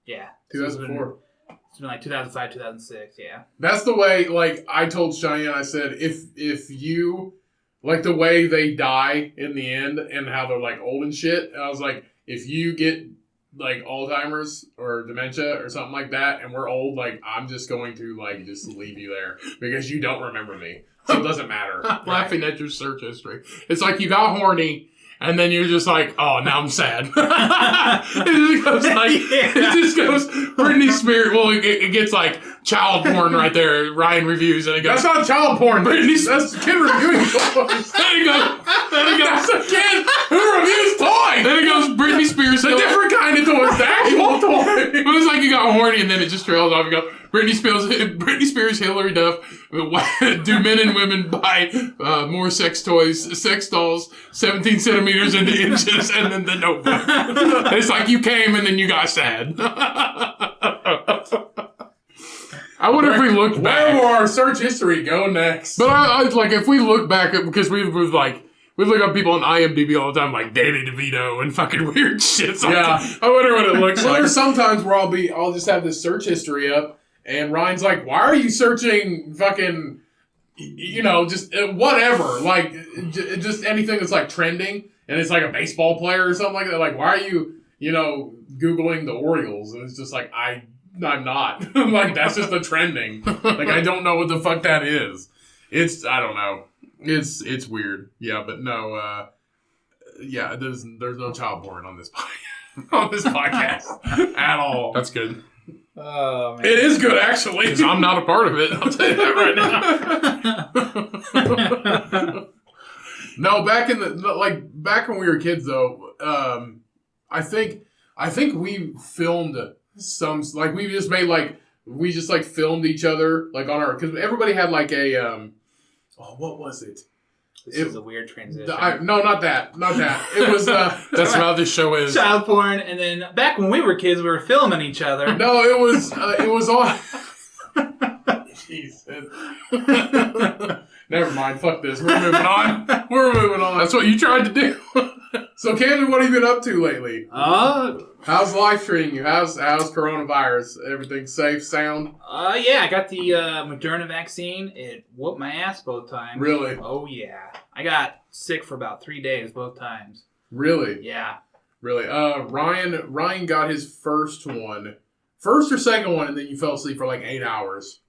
Yeah. 2004. It's been like 2005, 2006. Yeah. That's the way. Like I told Cheyenne, I said, if you. Like the way they die in the end and how they're like old and shit. And I was like, if you get like Alzheimer's or dementia or something like that and we're old, like I'm just going to like just leave you there because you don't remember me. So it doesn't matter. I'm laughing at your search history. It's like you got horny and then you're just like, oh, now I'm sad. It just goes Britney Spears. Well, it gets like child porn right there. Ryan reviews and it goes. That's not child porn. That's kid reviewing toys. Then it goes. That's a kid who reviews toys. Then it goes Britney Spears. A different kind of toy. It's the actual toy. But it's like you got horny and then it just trails off. You go Britney Spears, Hillary Duff. Do men and women buy more sex toys, sex dolls, 17 centimeters into inches, and then The Notebook. It's like you came and then you got sad. I wonder if we look back. Where will our search history go next? But I like if we look back, because we look up people on IMDb all the time, like Danny DeVito and fucking weird shit. So yeah. I wonder what it looks like. There's sometimes where I'll just have this search history up. And Ryan's like, why are you searching fucking, just whatever, like, just anything that's, like, trending, and it's, like, a baseball player or something like that. Like, why are you, Googling the Orioles? And it's just like, I'm not. Like, that's just the trending. Like, I don't know what the fuck that is. I don't know. It's weird. Yeah, but no, there's no child porn on this podcast at all. That's good. Oh, man. It is good, actually. Because I'm not a part of it. I'll tell you that right now. No, back when we were kids, though, I think we filmed some, like, we just filmed each other, like, on our, because everybody had, like, a, what was it? This is a weird transition. No, not that. It was, that's how this show is. Child porn, and then back when we were kids, we were filming each other. No, it was on. Jesus. Never mind. Fuck this. We're moving on. That's what you tried to do. So, Camden, what have you been up to lately? How's life treating you? How's coronavirus? Everything safe, sound? Yeah, I got the Moderna vaccine. It whooped my ass both times. Really? Oh, yeah. I got sick for about 3 days both times. Really? Yeah. Really? Ryan got his first or second one, and then you fell asleep for like 8 hours.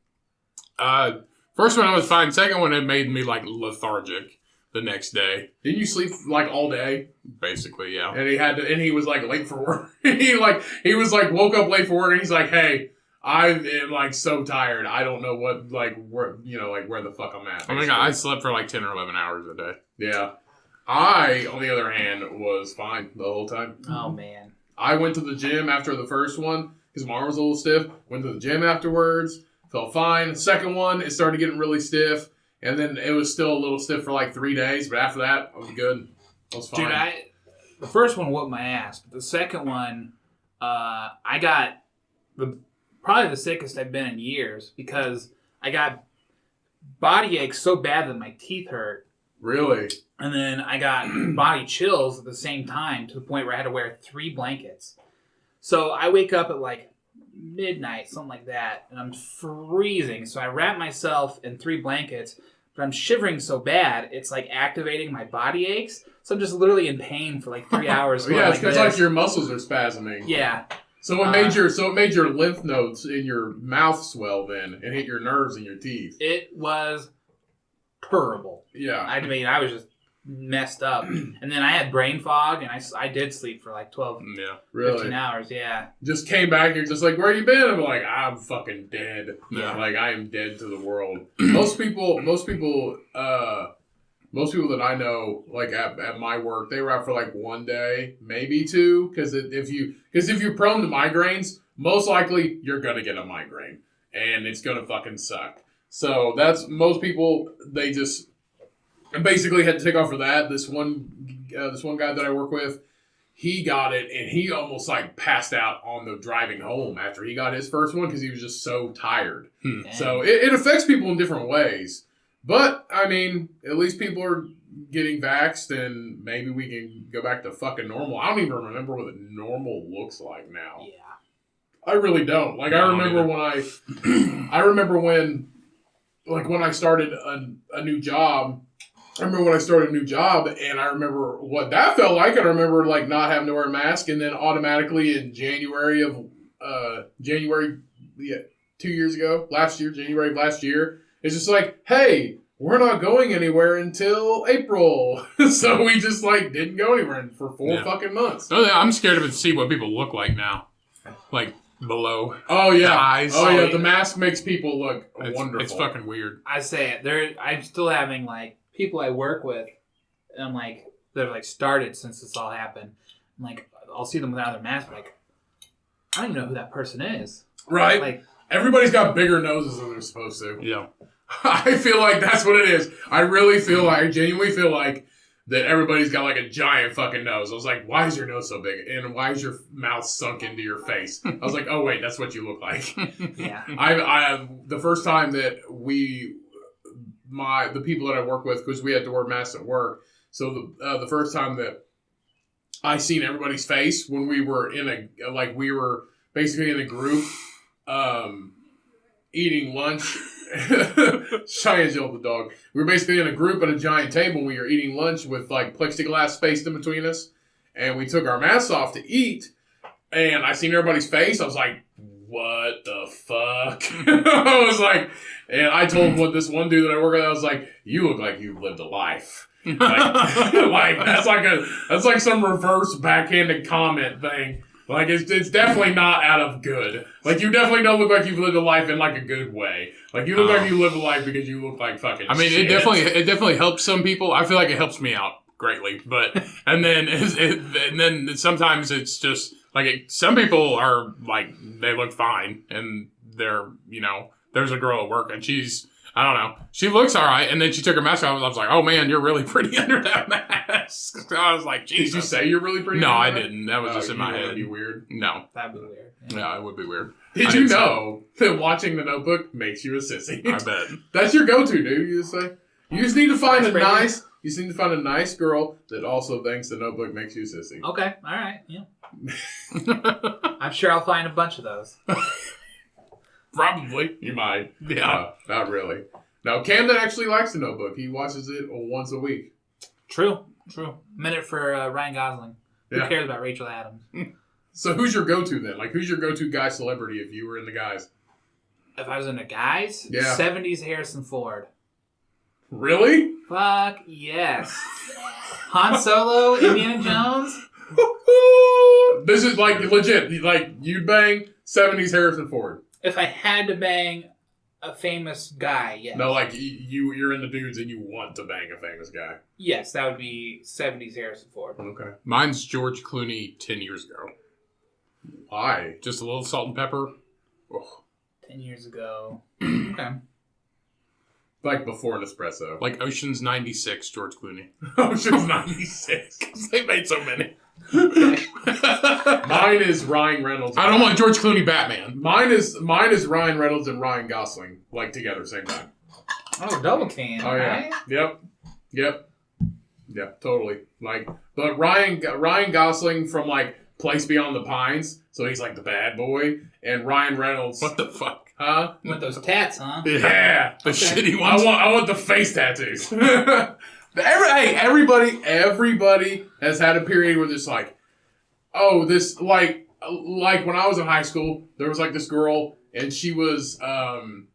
First one I was fine. Second one, it made me like lethargic. the next day. Didn't you sleep like all day? Basically, yeah. And he was like late for work. he was like woke up late for work and he's like, hey, I am like so tired. I don't know what where the fuck I'm at. I mean, I slept for like 10 or 11 hours a day. Yeah. I, on the other hand, was fine the whole time. Oh, man. I went to the gym after the first one because my arm was a little stiff. Went to the gym afterwards. Felt fine. The second one, it started getting really stiff. And then it was still a little stiff for like 3 days. But after that, I was good. I was fine. Dude, the first one whooped my ass. But the second one, I got probably the sickest I've been in years because I got body aches so bad that my teeth hurt. Really? And then I got body chills at the same time to the point where I had to wear 3 blankets. So I wake up at like midnight, something like that, and I'm freezing. So I wrap myself in 3 blankets, but I'm shivering so bad, it's like activating my body aches. So I'm just literally in pain for like 3 hours. Yeah, it's because like your muscles are spasming. Yeah. So it made your lymph nodes in your mouth swell then and hit your nerves in your teeth. It was terrible. Yeah. I mean, I was just messed up. And then I had brain fog, and I did sleep for like 12, 15 hours, yeah. Just came back, you're just like, where you been? I'm like, I'm fucking dead. Yeah. Like, I am dead to the world. Most people that I know, like at my work, they were out for like 1 day, maybe 2, because if you're prone to migraines, most likely you're gonna get a migraine, and it's gonna fucking suck. So that's most people. They just basically had to take off for that. This one guy that I work with, he got it, and he almost like passed out on the driving home after he got his first one because he was just so tired. So it affects people in different ways. But, I mean, at least people are getting vaxxed, and maybe we can go back to fucking normal. I don't even remember what normal looks like now. Yeah. I really don't. Like, I remember when I started a new job. I remember when I started a new job, and I remember what that felt like. I remember, like, not having to wear a mask, and then automatically in January 2 years ago, January of last year, it's just like, hey, we're not going anywhere until April. So we just, like, didn't go anywhere for 4 fucking months. Oh, yeah, I'm scared to see what people look like now. Like, below the eyes. Oh, yeah, the mask makes people look wonderful. It's fucking weird. I say it. I'm still having, like, people I work with, and I'm like, that have, like, started since this all happened. I'm like, I'll see them without their mask, but, like, I don't even know who that person is. Right? Like, everybody's got bigger noses than they're supposed to. Yeah. I feel like that's what it is. I genuinely feel like that everybody's got like a giant fucking nose. I was like, why is your nose so big? And why is your mouth sunk into your face? I was like, oh wait, that's what you look like. yeah. I the first time that the people that I work with, because we had to wear masks at work. So the first time that I seen everybody's face when we were we were basically in a group, eating lunch. Cheyenne's yelled the dog. We were basically in a group at a giant table. We were eating lunch with like plexiglass spaced in between us, and we took our masks off to eat. And I seen everybody's face. I was like, "What the fuck?" I was like, and I told this one dude that I work with, I was like, "You look like you've lived a life." Like that's like some reverse backhanded comment thing. Like, it's definitely not out of good. Like, you definitely don't look like you've lived a life in, like, a good way. Like, you look like you live a life because you look like fucking I mean, shit. it definitely helps some people. I feel like it helps me out greatly. But, and then sometimes it's just, like, some people are, like, they look fine. And they're, there's a girl at work and she's, I don't know. She looks all right, and then she took her mask off. I was like, "Oh man, you're really pretty under that mask." So I was like, "Jesus." Did you say you're really pretty? No, I didn't. That was just in my head. That'd be weird. No, That'd be weird. Yeah, it would be weird. Did you know that watching The Notebook makes you a sissy? I bet. That's your go-to, dude. You just need to find a nice girl that also thinks The Notebook makes you a sissy. Okay, all right, yeah. I'm sure I'll find a bunch of those. Probably. You might. Yeah. Not really. Now, Camden actually likes The Notebook. He watches it once a week. True. Minute for Ryan Gosling. Yeah. Who cares about Rachel Adams? So who's your go-to then? Like, who's your go-to guy celebrity if you were in the guys? If I was into guys? Yeah. 70s Harrison Ford. Really? Fuck yes. Han Solo, Indiana Jones. This is like legit. Like you'd bang 70s Harrison Ford. If I had to bang a famous guy, yes. No, like you're into dudes and you want to bang a famous guy. Yes, that would be 70s Harrison Ford. Okay. Mine's George Clooney 10 years ago. Why? Just a little salt and pepper. Oh. 10 years ago. Okay. Like before an espresso. Like Ocean's 96, George Clooney. Ocean's 96. They made so many. Mine is Ryan Reynolds. I don't want George Clooney Batman. Mine is Ryan Reynolds and Ryan Gosling like together same time. Oh, double team. Oh yeah. Yep. Yeah, totally. Like, but Ryan Gosling from like Place Beyond the Pines, so he's like the bad boy, and Ryan Reynolds. What the fuck? Huh? With those tats, huh? Yeah. The shitty ones. I want the face tattoos. Everybody has had a period where it's like, oh, this like when I was in high school, there was like this girl, and she was I'm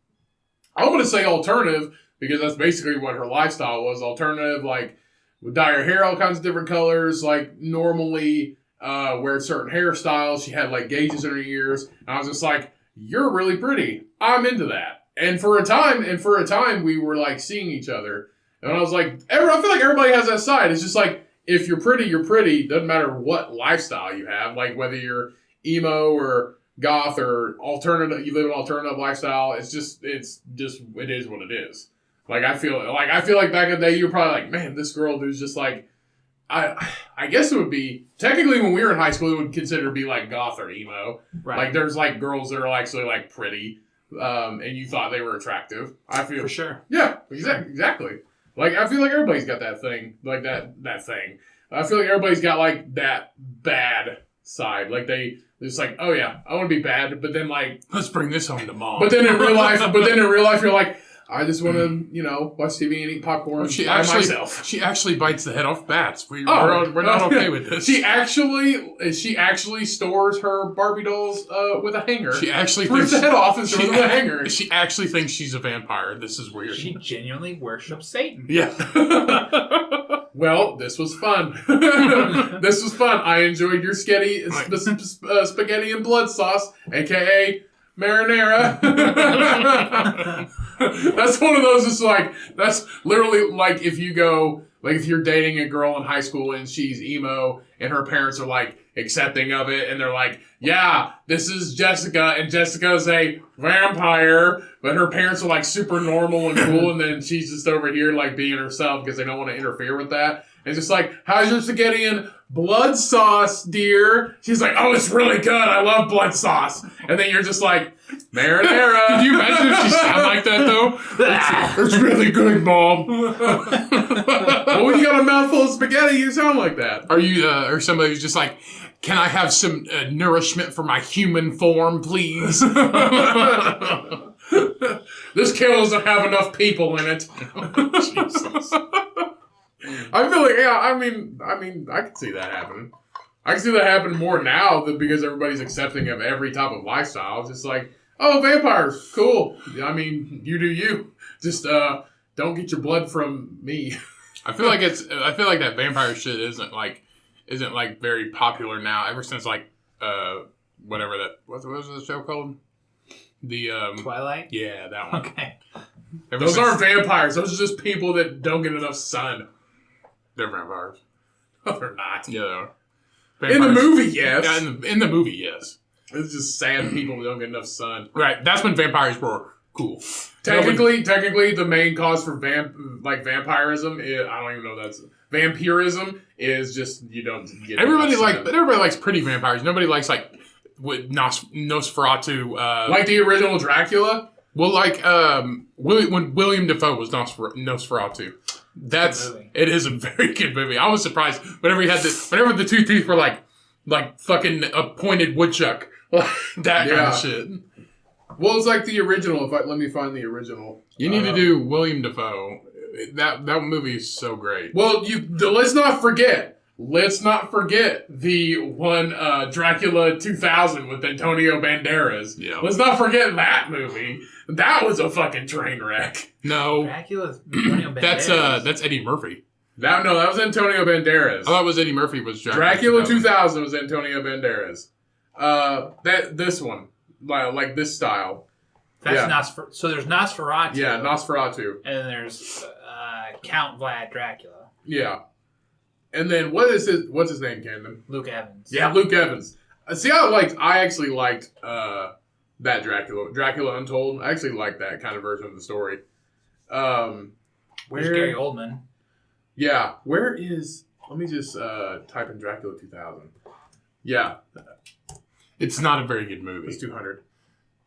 gonna say alternative because that's basically what her lifestyle was. Alternative, like would dye her hair all kinds of different colors, like normally wear certain hairstyles. She had like gauges in her ears, and I was just like, you're really pretty. I'm into that. And for a time, we were like seeing each other. And I was like, I feel like everybody has that side. It's just like, if you're pretty, you're pretty. Doesn't matter what lifestyle you have. Like whether you're emo or goth or alternative, you live an alternative lifestyle. It is what it is. Like I feel like back in the day, you were probably like, man, this girl who's just like, I guess it would be, technically when we were in high school, it would consider to be like goth or emo. Right. Like there's like girls that are actually like pretty, and you thought they were attractive. I feel. For sure. Yeah, exactly. Like I feel like everybody's got that thing, like that thing. I feel like everybody's got like that bad side. Like they're just like, oh yeah, I want to be bad, but then like, let's bring this home to mom. But then in real life, you're like, I just want to, watch TV and eat popcorn by myself. She actually bites the head off bats. We're not okay with this. She actually stores her Barbie dolls with a hanger. She actually rips the head off and stores them with a hanger. She actually thinks she's a vampire. This is weird. She genuinely worships Satan. Yeah. Well, this was fun. This was fun. I enjoyed your spaghetti and blood sauce, a.k.a. marinara. That's one of those. It's like that's literally like if you're dating a girl in high school and she's emo and her parents are like accepting of it and they're like, yeah, this is Jessica and Jessica's a vampire, but her parents are like super normal and cool, and then she's just over here like being herself because they don't want to interfere with that. And it's just like, how's your spaghetti and blood sauce, dear? She's like, oh, it's really good. I love blood sauce. And then you're just like, marinara. Could you imagine if she sounded like that, though? It's really good, Mom. Well, when you got a mouthful of spaghetti, you sound like that. Are you, or somebody who's just like, can I have some nourishment for my human form, please? This kale doesn't have enough people in it. Jesus. I feel like, yeah, I mean, I can see that happening. I can see that happening more now because everybody's accepting of every type of lifestyle. It's just like, oh, vampires, cool. I mean, you do you. Just don't get your blood from me. I feel like that vampire shit isn't very popular now. Ever since whatever that what was the show called? The Twilight? Yeah, that one. Okay. Those aren't vampires. Those are just people that don't get enough sun. They're vampires. No, they're not. Yeah, they are. Vampires. In the movie, yes. Yeah, in the movie, yes. It's just sad people who don't get enough sun. Right. That's when vampires were cool. Technically, the main cause for vampirism is, I don't even know that's vampirism is just you don't get. Everybody likes pretty vampires. Nobody likes with Nosferatu. Like the original Dracula. Well, when William Dafoe was Nosferatu. It is a very good movie. I was surprised whenever the two teeth were like fucking a pointed woodchuck, that kind of shit. Well, it's like the original. Let me find the original. You need to do William Dafoe. That movie is so great. Well, let's not forget let's not forget the one Dracula 2000 with Antonio Banderas. Yeah. Let's not forget that movie. That was a fucking train wreck. No. Dracula's Antonio Banderas. That's Eddie Murphy. That was Antonio Banderas. I thought it was Eddie Murphy was Dracula 2000 was Antonio Banderas. This one, like this style. That's so there's Nosferatu. Yeah, Nosferatu. And then there's Count Vlad Dracula. Yeah. And then what's his name, Camden? Luke Evans. Yeah, Luke Evans. See, I actually liked that Dracula Untold. I actually liked that kind of version of the story. There's Gary Oldman. Yeah, where is? Let me just type in Dracula 2000. Yeah, it's not a very good movie. It's 200.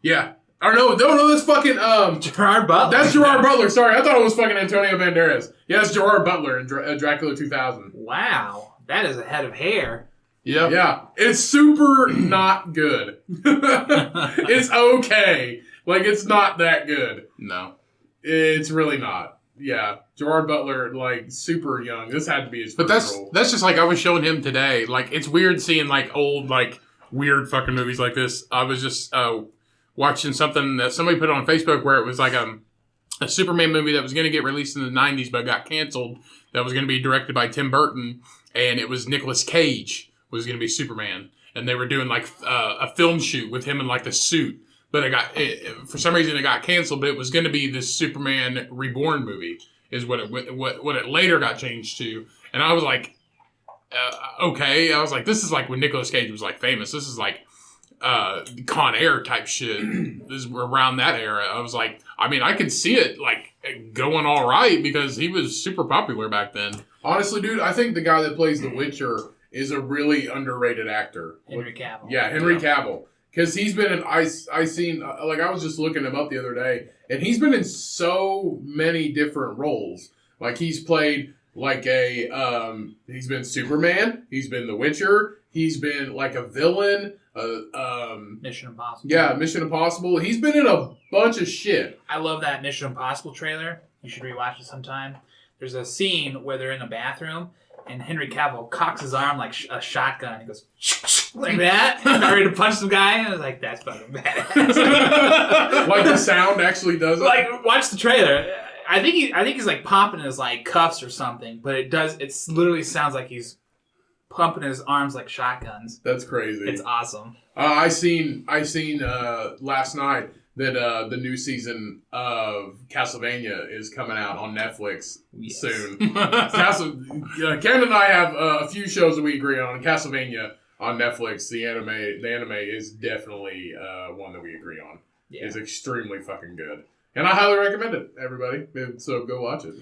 Yeah. Or no, that's fucking Gerard Butler. That's Gerard Butler. Sorry, I thought it was fucking Antonio Banderas. Yeah, it's Gerard Butler in Dracula 2000. Wow, that is a head of hair. Yeah. Yeah, it's super not good. It's okay. Like, it's not that good. No. It's really not. Yeah, Gerard Butler, like, super young. This had to be his first role. That's just like I was showing him today. Like, it's weird seeing, like, old, like, weird fucking movies like this. I was just watching something that somebody put on Facebook where it was like a Superman movie that was going to get released in the 90s but got canceled. That was going to be directed by Tim Burton, and it was Nicolas Cage was going to be Superman. And they were doing, like, a film shoot with him in, like, the suit. But for some reason it got canceled, but it was going to be this Superman Reborn movie is what it later got changed to. And I was like, okay. I was like, this is like when Nicolas Cage was, like, famous. This is like Con Air type shit. This is around that era. I was like, I mean, I could see it, like, going all right because he was super popular back then. Honestly, dude, I think the guy that plays The Witcher is a really underrated actor. Henry Cavill. Yeah, Henry Cavill. Because he's been in, I was just looking him up the other day, and he's been in so many different roles. Like, he's played, like, he's been Superman, he's been The Witcher, he's been, like, a villain, Mission Impossible. Yeah, Mission Impossible. He's been in a bunch of shit. I love that Mission Impossible trailer. You should rewatch it sometime. There's a scene where they're in a bathroom, and Henry Cavill cocks his arm like a shotgun. He goes like that, ready to punch some guy. And I was like, "That's fucking badass." Like the sound actually does it. Like, watch the trailer. I think he's like popping his like cuffs or something, but it literally sounds like he's pumping his arms like shotguns. That's crazy. It's awesome. I seen last night that the new season of Castlevania is coming out on Netflix soon. Ken and I have a few shows that we agree on. Castlevania on Netflix, the anime is definitely one that we agree on. Yeah. It's extremely fucking good. And I highly recommend it, everybody. So go watch it.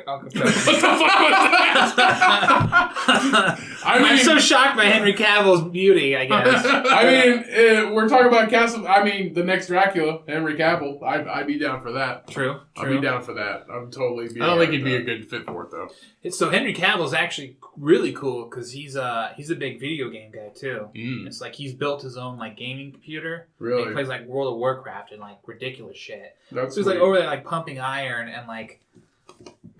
What the fuck was that? I'm so shocked by Henry Cavill's beauty, I guess. I mean, we're talking about the next Dracula, Henry Cavill. I'd be down for that. True. I'd be down for that. I'm totally. I don't think he'd be a good fit for it though. So Henry Cavill's actually really cool because he's a big video game guy too. It's like he's built his own like gaming computer. Really? He plays like World of Warcraft and like ridiculous shit. So he's like over there like pumping iron and like,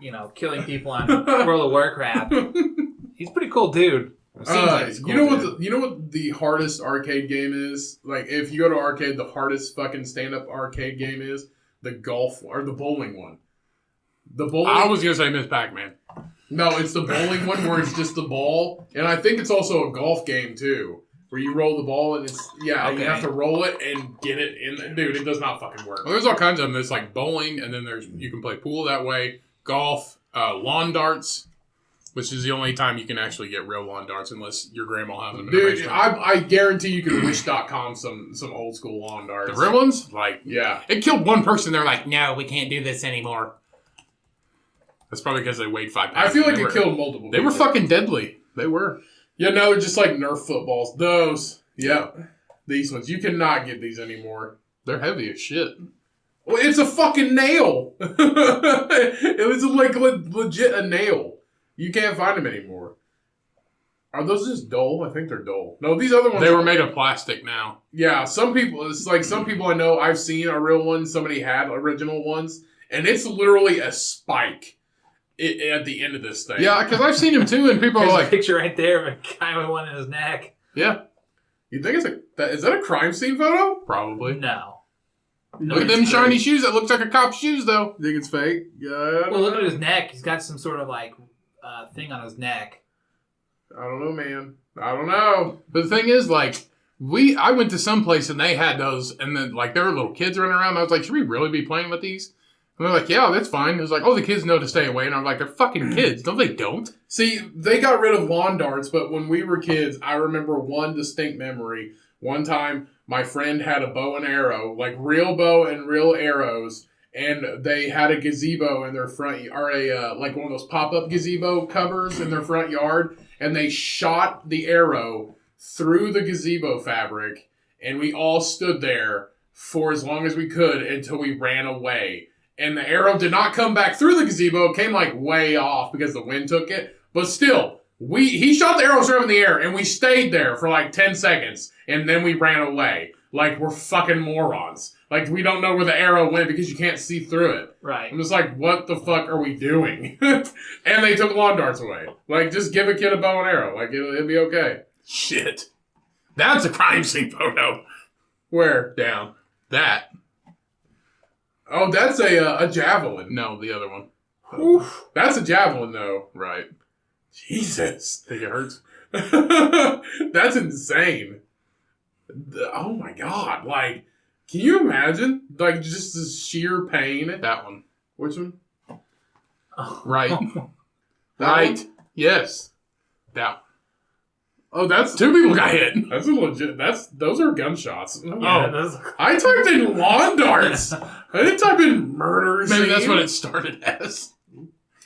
you know, killing people on World of Warcraft. He's a pretty cool dude. You know what the hardest arcade game is? Like, if you go to arcade, the hardest fucking stand-up arcade game is the golf or the bowling one. The bowling. I was gonna say Miss Pac-Man. No, it's the bowling one where it's just the ball, and I think it's also a golf game too, where you roll the ball and you have to roll it and get it in. Dude, it does not fucking work. Well, there's all kinds of them. There's like bowling, and then you can play pool that way. Golf, lawn darts, which is the only time you can actually get real lawn darts unless your grandma has them. Dude, I guarantee you can wish.com some old school lawn darts. The real ones? Like, yeah. It killed one person. They're like, no, we can't do this anymore. That's probably because they weighed 5 pounds. I feel like it killed multiple people. They were fucking deadly. They were. Yeah, no, they're just like Nerf footballs. Those. Yep. These ones. You cannot get these anymore. They're heavy as shit. Well, it's a fucking nail. It was like legit a nail. You can't find them anymore. Are those just dull? I think they're dull. No, these other ones. They were made of plastic now. Yeah, some people I know I've seen are real ones. Somebody had original ones. And it's literally a spike at the end of this thing. Yeah, because I've seen him too, and people are There's a like, picture right there of a guy with one in his neck. yeah. You think is that a crime scene photo? probably. No. Look at them shiny shoes. That looks like a cop's shoes, though. You think it's fake? Yeah. Well, look at his neck. He's got some sort of like thing on his neck. I don't know, man. I don't know. But the thing is, like, I went to some place and they had those, and then like there were little kids running around. And I was like, should we really be playing with these? And they're like, yeah, that's fine. It was like, oh, the kids know to stay away, and I'm like, they're fucking kids. No, they don't. See, they got rid of lawn darts, but when we were kids, I remember one distinct memory. One time, my friend had a bow and arrow, like real bow and real arrows, and they had a gazebo in their front, or like one of those pop-up gazebo covers in their front yard, and they shot the arrow through the gazebo fabric, and we all stood there for as long as we could until we ran away. And the arrow did not come back through the gazebo. It came like way off because the wind took it. But still, he shot the arrow straight up in the air, and we stayed there for like 10 seconds, and then we ran away. Like we're fucking morons. Like we don't know where the arrow went because you can't see through it. Right. I'm just like, what the fuck are we doing? And they took lawn darts away. Like, just give a kid a bow and arrow. Like, it'll be okay. Shit. That's a crime scene photo. Where? Down. That. Oh, that's a javelin. No, the other one. Oof. That's a javelin, though. Right. Jesus. Think it hurts? That's insane. Oh my god. Like, can you imagine? Like, just the sheer pain. That one. Which one? Right. That Right. one? Yes. That. Oh, that's Two people got hit. That's a legit. Those are gunshots. Yeah, I typed in lawn darts. I didn't type in murder. Maybe that's scene. what it started as.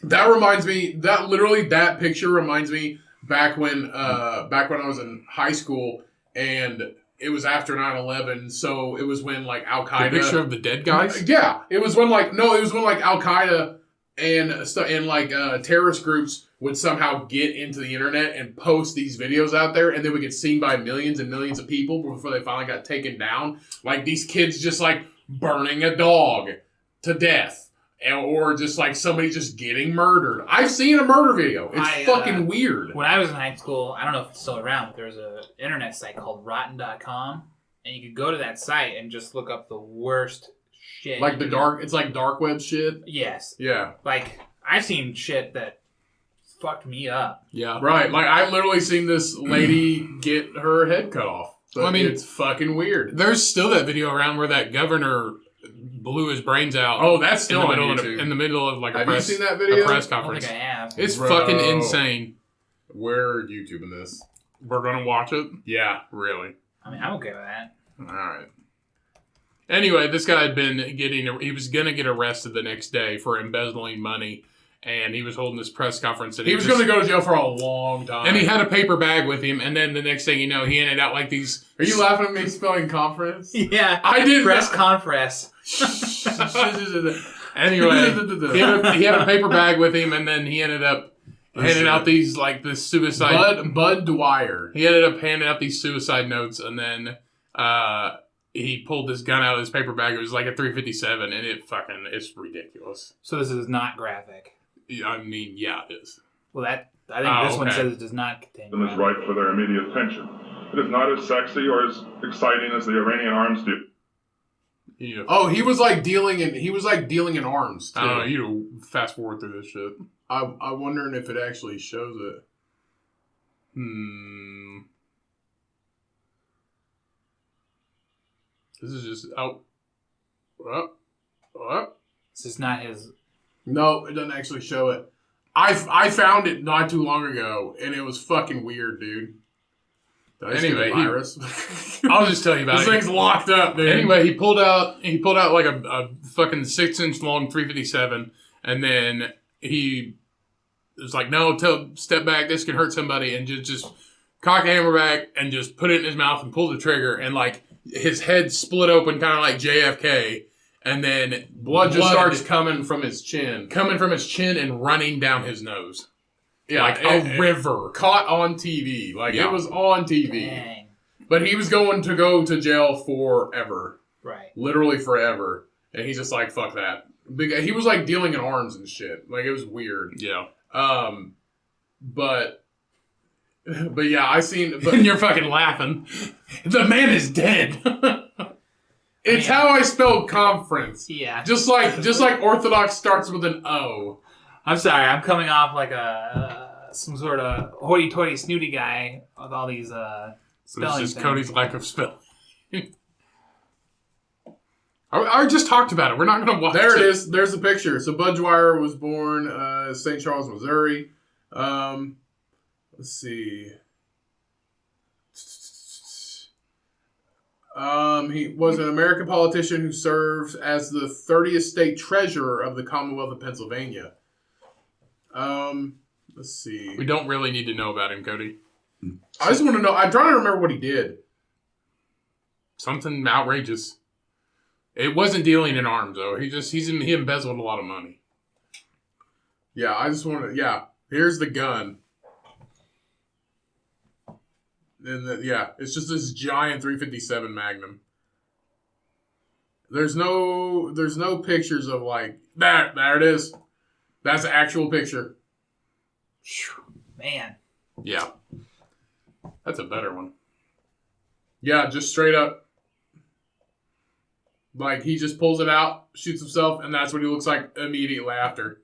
That reminds me. That picture reminds me back when I was in high school, and it was after 9/11. So it was when like Al The Qaeda. picture of the dead guys? Yeah, it was when like Al Qaeda and like terrorist groups would somehow get into the internet and post these videos out there, and they would get seen by millions and millions of people before they finally got taken down. Like these kids just like burning a dog to death, or just like somebody just getting murdered. I've seen a murder video. It's fucking weird. When I was in high school, I don't know if it's still around, but there was an internet site called rotten.com, and you could go to that site and just look up the worst shit. Like it's like dark web shit. Yes. Yeah. Like, I've seen shit that fucked me up. Yeah. Right. Like I literally seen this lady get her head cut off. So Well, I mean, it's fucking weird. There's still that video around where that governor blew his brains out. Oh, that's still in the on middle YouTube. in the middle of like a Have press, you seen that video? a press I don't conference. think I have. It's Bro. fucking insane. We're YouTubing this. We're gonna watch it. Yeah. Really? I mean, I'm okay with that. All right. Anyway, this guy had been he was going to get arrested the next day for embezzling money, and he was holding this press conference. And He was going to go to jail for a long time. And he had a paper bag with him, and then the next thing you know, he handed out like these... Are you laughing at me spelling conference? Yeah. I did Press conference. Anyway, he had a paper bag with him, and then he ended up handing out these, like, this suicide... Bud Dwyer. He ended up handing out these suicide notes, and then... he pulled this gun out of his paper bag. It was like a .357, and it's ridiculous. So this is not graphic. I mean, yeah, it is. Well, I think this one okay. says it does not contain Them is graphic. right for their immediate attention. It is not as sexy or as exciting as the Iranian arms deal. Yeah. Oh, he was like dealing in arms too. I don't know. You fast forward through this shit. I'm wondering if it actually shows it. This is just This is not his. No, it doesn't actually show it. I found it not too long ago, and it was fucking weird, dude. Did I just get a Anyway, virus? I'll just tell you about This it. thing's locked up, dude. Anyway, he pulled out like a fucking 6-inch long .357, and then he was like, "No, step back. This can hurt somebody," and just cock the hammer back and just put it in his mouth and pull the trigger, and like his head split open, kind of like JFK, and then blood just starts coming from his chin, and running down his nose. Yeah, like a river. Caught on TV. Like, Yeah. it was on TV. Dang. But he was going to go to jail forever. Right. Literally forever. And he's just like, fuck that. He was like dealing in arms and shit. Like it was weird. Yeah. But yeah, I seen. But And you're fucking laughing. The man is dead. It's how I spelled conference. Yeah. Just like Orthodox starts with an O. I'm sorry. I'm coming off like some sort of hoity-toity snooty guy with all these spelling It's just things. Cody's lack of spelling. I just talked about it. We're not going to watch it. There it is. There's the picture. So Bud Dwyer was born St. Charles, Missouri. Let's see. He was an American politician who served as the 30th state treasurer of the Commonwealth of Pennsylvania. Let's see. We don't really need to know about him, Cody. I just want to know. I'm trying to remember what he did. Something outrageous. It wasn't dealing in arms, though. He embezzled a lot of money. Yeah, I just want to. Yeah, here's the gun. And it's just this giant 357 Magnum. There's no pictures of like that. There it is. That's an actual picture. Man. Yeah. That's a better one. Yeah, just straight up. Like he just pulls it out, shoots himself, and that's what he looks like immediately after.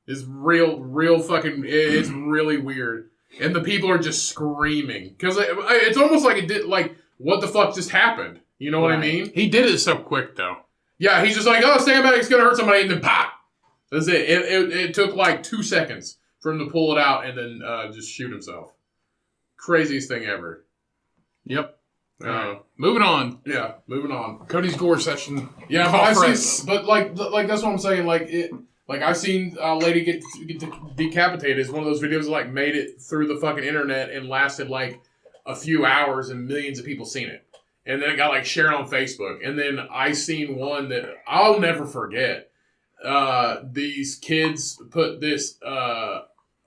It's real fucking. It's really weird. And the people are just screaming. Because it's almost like it did, like, what the fuck just happened? You know what I mean? He did it so quick, though. Yeah, he's just like, oh, stand back, it's going to hurt somebody, and then pop! That's it. It took like 2 seconds for him to pull it out and then just shoot himself. Craziest thing ever. Yep. Moving on. Yeah, moving on. Cody's gore session. Yeah, but like that's what I'm saying. Like I've seen a lady get decapitated. It's one of those videos that like made it through the fucking internet and lasted like a few hours and millions of people seen it. And then it got like shared on Facebook. And then I seen one that I'll never forget. These kids put this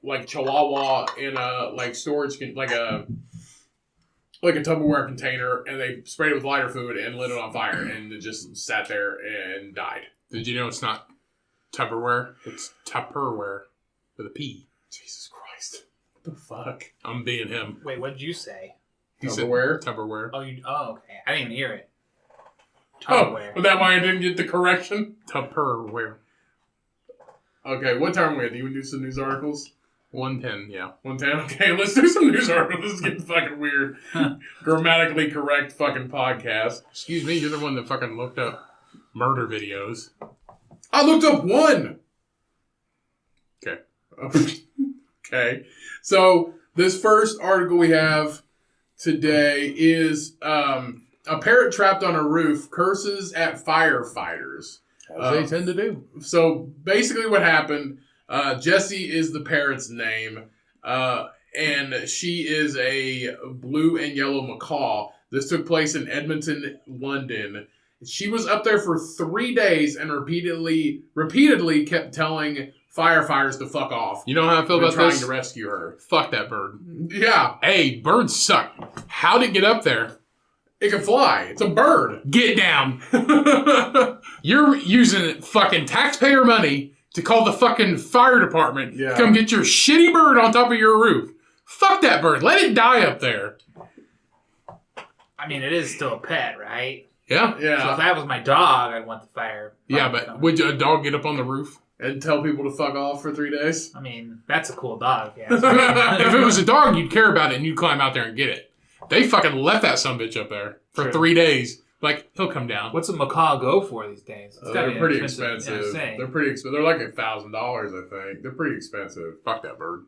like chihuahua in a like storage like a Tupperware container, and they sprayed it with lighter fluid and lit it on fire, and it just sat there and died. Did you know it's not Tupperware? It's Tupperware with a P. Jesus Christ. What the fuck? I'm being him. Wait, what did you say? He Tupperware? said Tupperware. Oh, okay. I didn't even hear it. Oh, Tupperware. was that why I didn't get the correction? Tupperware. Okay, what time are we at? Do you want to do some news articles? 110, yeah. 110? Okay, let's do some news articles. This is getting fucking weird. Grammatically correct fucking podcast. Excuse me, you're the one that fucking looked up murder videos. I looked up one! Okay. Okay. So, this first article we have today is a parrot trapped on a roof curses at firefighters. As they tend to do. So, basically what happened, Jessie is the parrot's name, and she is a blue and yellow macaw. This took place in Edmonton, London. She was up there for 3 days and repeatedly kept telling firefighters to fuck off. You know how I feel about trying this? to rescue her. Fuck that bird. Yeah, Hey, birds suck. How'd it get up there? it can fly. It's a bird. Get down. You're using fucking taxpayer money to call the fucking fire department to come get your shitty bird on top of your roof. Fuck that bird. Let it die up there. I mean, it is still a pet, right? Yeah. So if that was my dog, I'd want the fire. Yeah, but would a dog get up on the roof? And tell people to fuck off for 3 days? I mean, that's a cool dog. Yeah. If it was a dog, you'd care about it and you'd climb out there and get it. They fucking left that sumbitch up there for 3 days. Like, he'll come down. What's a macaw go for these days? It's gotta They're be pretty expensive. expensive. Yeah, They're pretty expensive. They're like $1,000, I think. They're pretty expensive. Fuck that bird.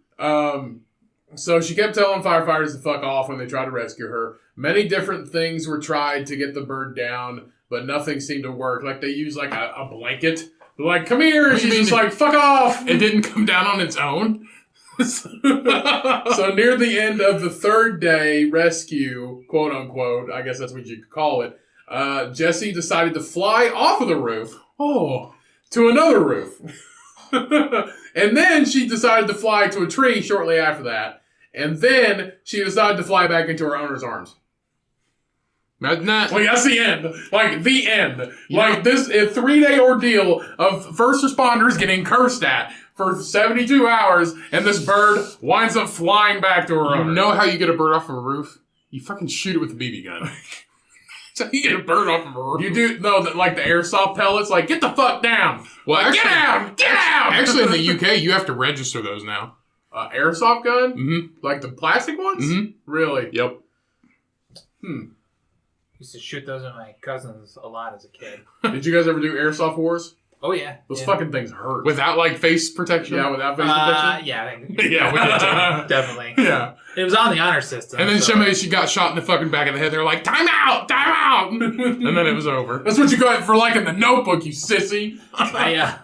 So she kept telling firefighters to fuck off when they tried to rescue her. Many different things were tried to get the bird down, but nothing seemed to work. Like, they used, like, a blanket. They're like, come here! And she's just like, fuck off! It didn't come down on its own? So near the end of the 3rd day rescue, quote unquote, I guess that's what you could call it, Jessie decided to fly off of the roof to another roof. And then she decided to fly to a tree shortly after that. And then she decided to fly back into her owner's arms. Not, Like, that's the end. Like, the end. Like, this a 3-day ordeal of first responders getting cursed at for 72 hours, and this bird winds up flying back to her owner. You know how you get a bird off of a roof? You fucking shoot it with a BB gun. That's how you get a bird off of a roof. You do, no, like the airsoft pellets, like, get the fuck down. Well, Like, get out! Get out! Actually, in the UK, you have to register those now. Airsoft gun? Mm-hmm. Like the plastic ones? Mm-hmm. Really? Yep. Used to shoot those at my cousins a lot as a kid. Did you guys ever do airsoft wars? Oh yeah, Those fucking things hurt. Without, like, face protection? Yeah, without face protection? Yeah, I think, Yeah, we did too. definitely. Yeah. It was on the honor system. And then so. she got shot in the fucking back of the head. They were like, time out! Time out! And then it was over. That's what you got for liking the Notebook, you sissy.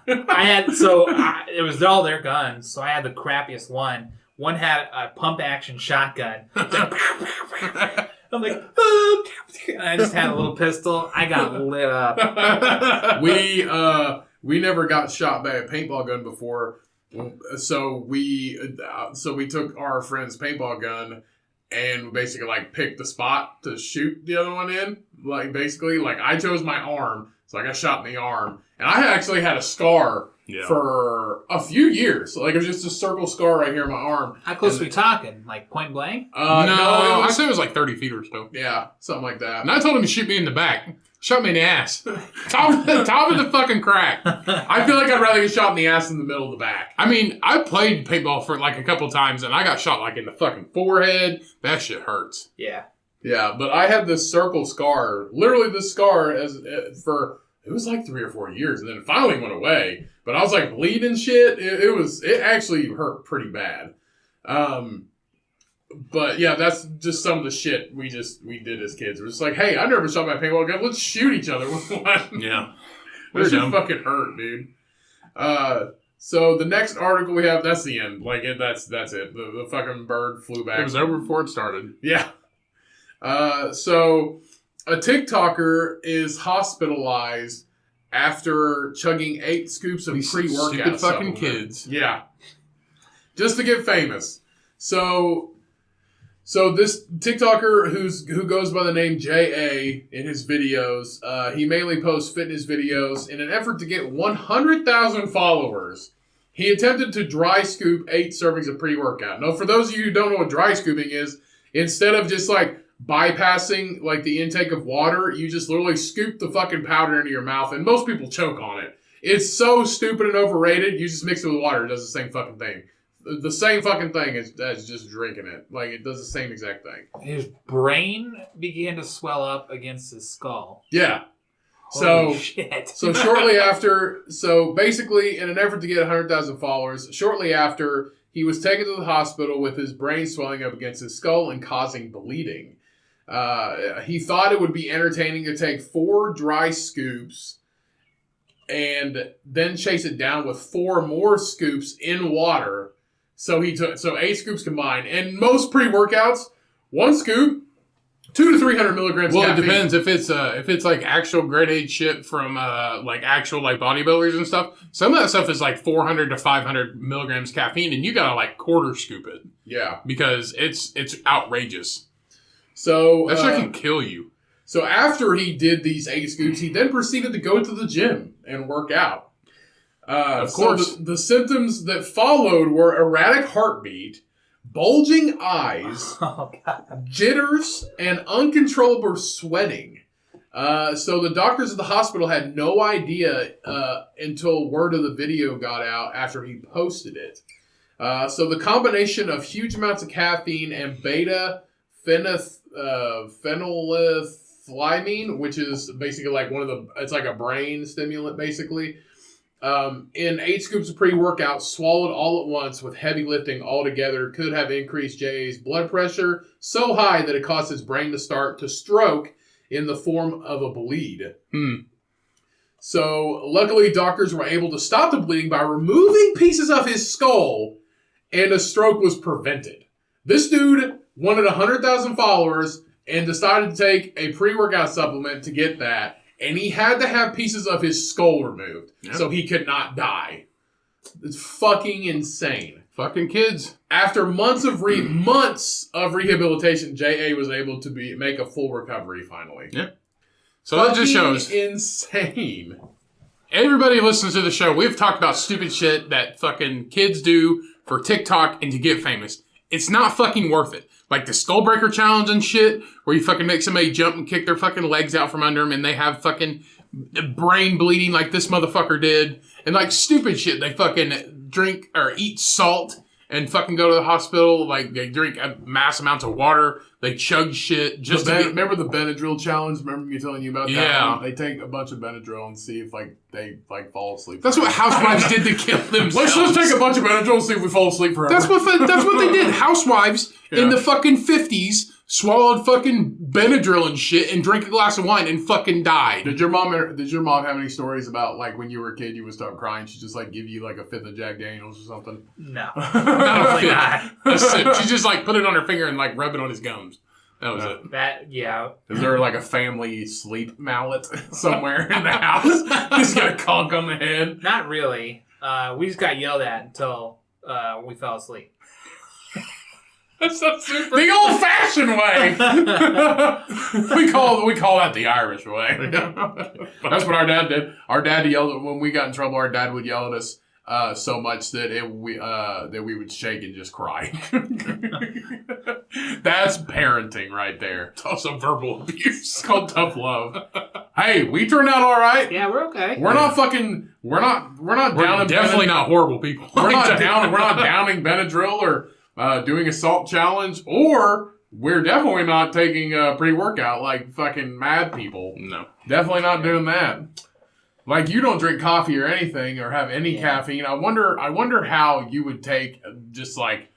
It was all their guns, so I had the crappiest one. One had a pump action shotgun. I'm like, and I just had a little pistol. I got lit up. We never got shot by a paintball gun before, so we took our friend's paintball gun and basically like picked the spot to shoot the other one in. Like basically, like I chose my arm, so I got shot in the arm, and I actually had a scar for a few years. Like it was just a circle scar right here on my arm. How close are we talking? Like point blank? No, I said it was like 30 feet or so. Yeah, something like that. And I told him to shoot me in the back. Shot me in the ass. top of the fucking crack. I feel like I'd rather get shot in the ass than the middle of the back. I mean, I played paintball for like a couple times, and I got shot like in the fucking forehead. That shit hurts. Yeah. Yeah, but I had this circle scar, literally this scar for it was like 3 or 4 years, and then it finally went away. But I was like bleeding shit. It actually hurt pretty bad. But yeah, that's just some of the shit we did as kids. We're just like, hey, I never shot my paintball gun. Let's shoot each other with one. Yeah. That shit fucking hurt, dude. So the next article we have, that's the end. Like that's it. The fucking bird flew back. It was over before it started. Yeah. So a TikToker is hospitalized after chugging 8 scoops of pre-workout stupid fucking supplement. kids. Yeah. Just to get famous. So this TikToker who goes by the name J.A. in his videos, he mainly posts fitness videos. In an effort to get 100,000 followers, he attempted to dry scoop 8 servings of pre-workout. Now, for those of you who don't know what dry scooping is, instead of just like bypassing like the intake of water, you just literally scoop the fucking powder into your mouth, and most people choke on it. It's so stupid and overrated. You just mix it with water, it does the same fucking thing. The same fucking thing as just drinking it. Like, it does the same exact thing. His brain began to swell up against his skull. Yeah. Holy shit. So shortly after, basically in an effort to get 100,000 followers, shortly after, he was taken to the hospital with his brain swelling up against his skull and causing bleeding. He thought it would be entertaining to take 4 dry scoops and then chase it down with 4 more scoops in water. So he took 8 scoops combined, and most pre-workouts, 1 scoop, 200 to 300 milligrams. Well, caffeine. it depends if it's like actual grade A shit from like actual like bodybuilders and stuff. Some of that stuff is like 400 to 500 milligrams caffeine, and you gotta like quarter scoop it. Yeah, because it's outrageous. So that shit can kill you. So after he did these 8 scoops, he then proceeded to go to the gym and work out. Of course. So the symptoms that followed were erratic heartbeat, bulging eyes, jitters, and uncontrollable sweating. So the doctors at the hospital had no idea until word of the video got out after he posted it. So the combination of huge amounts of caffeine and phenylethylamine, which is basically like it's like a brain stimulant basically, in 8 scoops of pre-workout swallowed all at once with heavy lifting altogether could have increased Jay's blood pressure so high that it caused his brain to start to stroke in the form of a bleed. So luckily doctors were able to stop the bleeding by removing pieces of his skull, and a stroke was prevented. This dude wanted 100,000 followers and decided to take a pre-workout supplement to get that. And he had to have pieces of his skull removed so he could not die. It's fucking insane. Fucking kids. After months of rehabilitation, J.A. was able to make a full recovery finally. Yeah. So that just shows. Insane. Everybody listens to the show. We've talked about stupid shit that fucking kids do for TikTok and to get famous. It's not fucking worth it. Like the Skullbreaker challenge and shit, where you fucking make somebody jump and kick their fucking legs out from under them and they have fucking brain bleeding like this motherfucker did. And like stupid shit. They fucking drink or eat salt and fucking go to the hospital. Like they drink mass amounts of water. They chug shit. Remember the Benadryl challenge? Remember me telling you about that? Yeah. They take a bunch of Benadryl and see if they fall asleep. That's what housewives did to kill themselves. Let's take a bunch of Benadryl and see if we fall asleep forever. That's what they did. Housewives in the fucking 50s swallowed fucking Benadryl and shit and drank a glass of wine and fucking died. Did your mom have any stories about like when you were a kid you would start crying? She just like give you like a fifth of Jack Daniels or something? No. Not a fifth. She just like put it on her finger and like rub it on his gums. That was it. Is there like a family sleep mallet somewhere in the house? Just got a conk on the head? Not really. We just got yelled at until we fell asleep. That's so super. The old-fashioned way. we call that the Irish way. That's what our dad did. Our dad yelled when we got in trouble. Our dad would yell at us so much that we would shake and just cry. That's parenting right there. It's also verbal abuse. It's called tough love. Hey, we turned out all right. Yeah, we're okay. We're not definitely not horrible people. We're not downing Benadryl or doing a salt challenge, or we're definitely not taking a pre-workout like fucking mad people. No. Definitely not doing that. Like, you don't drink coffee or anything or have any caffeine. I wonder how you would take just like,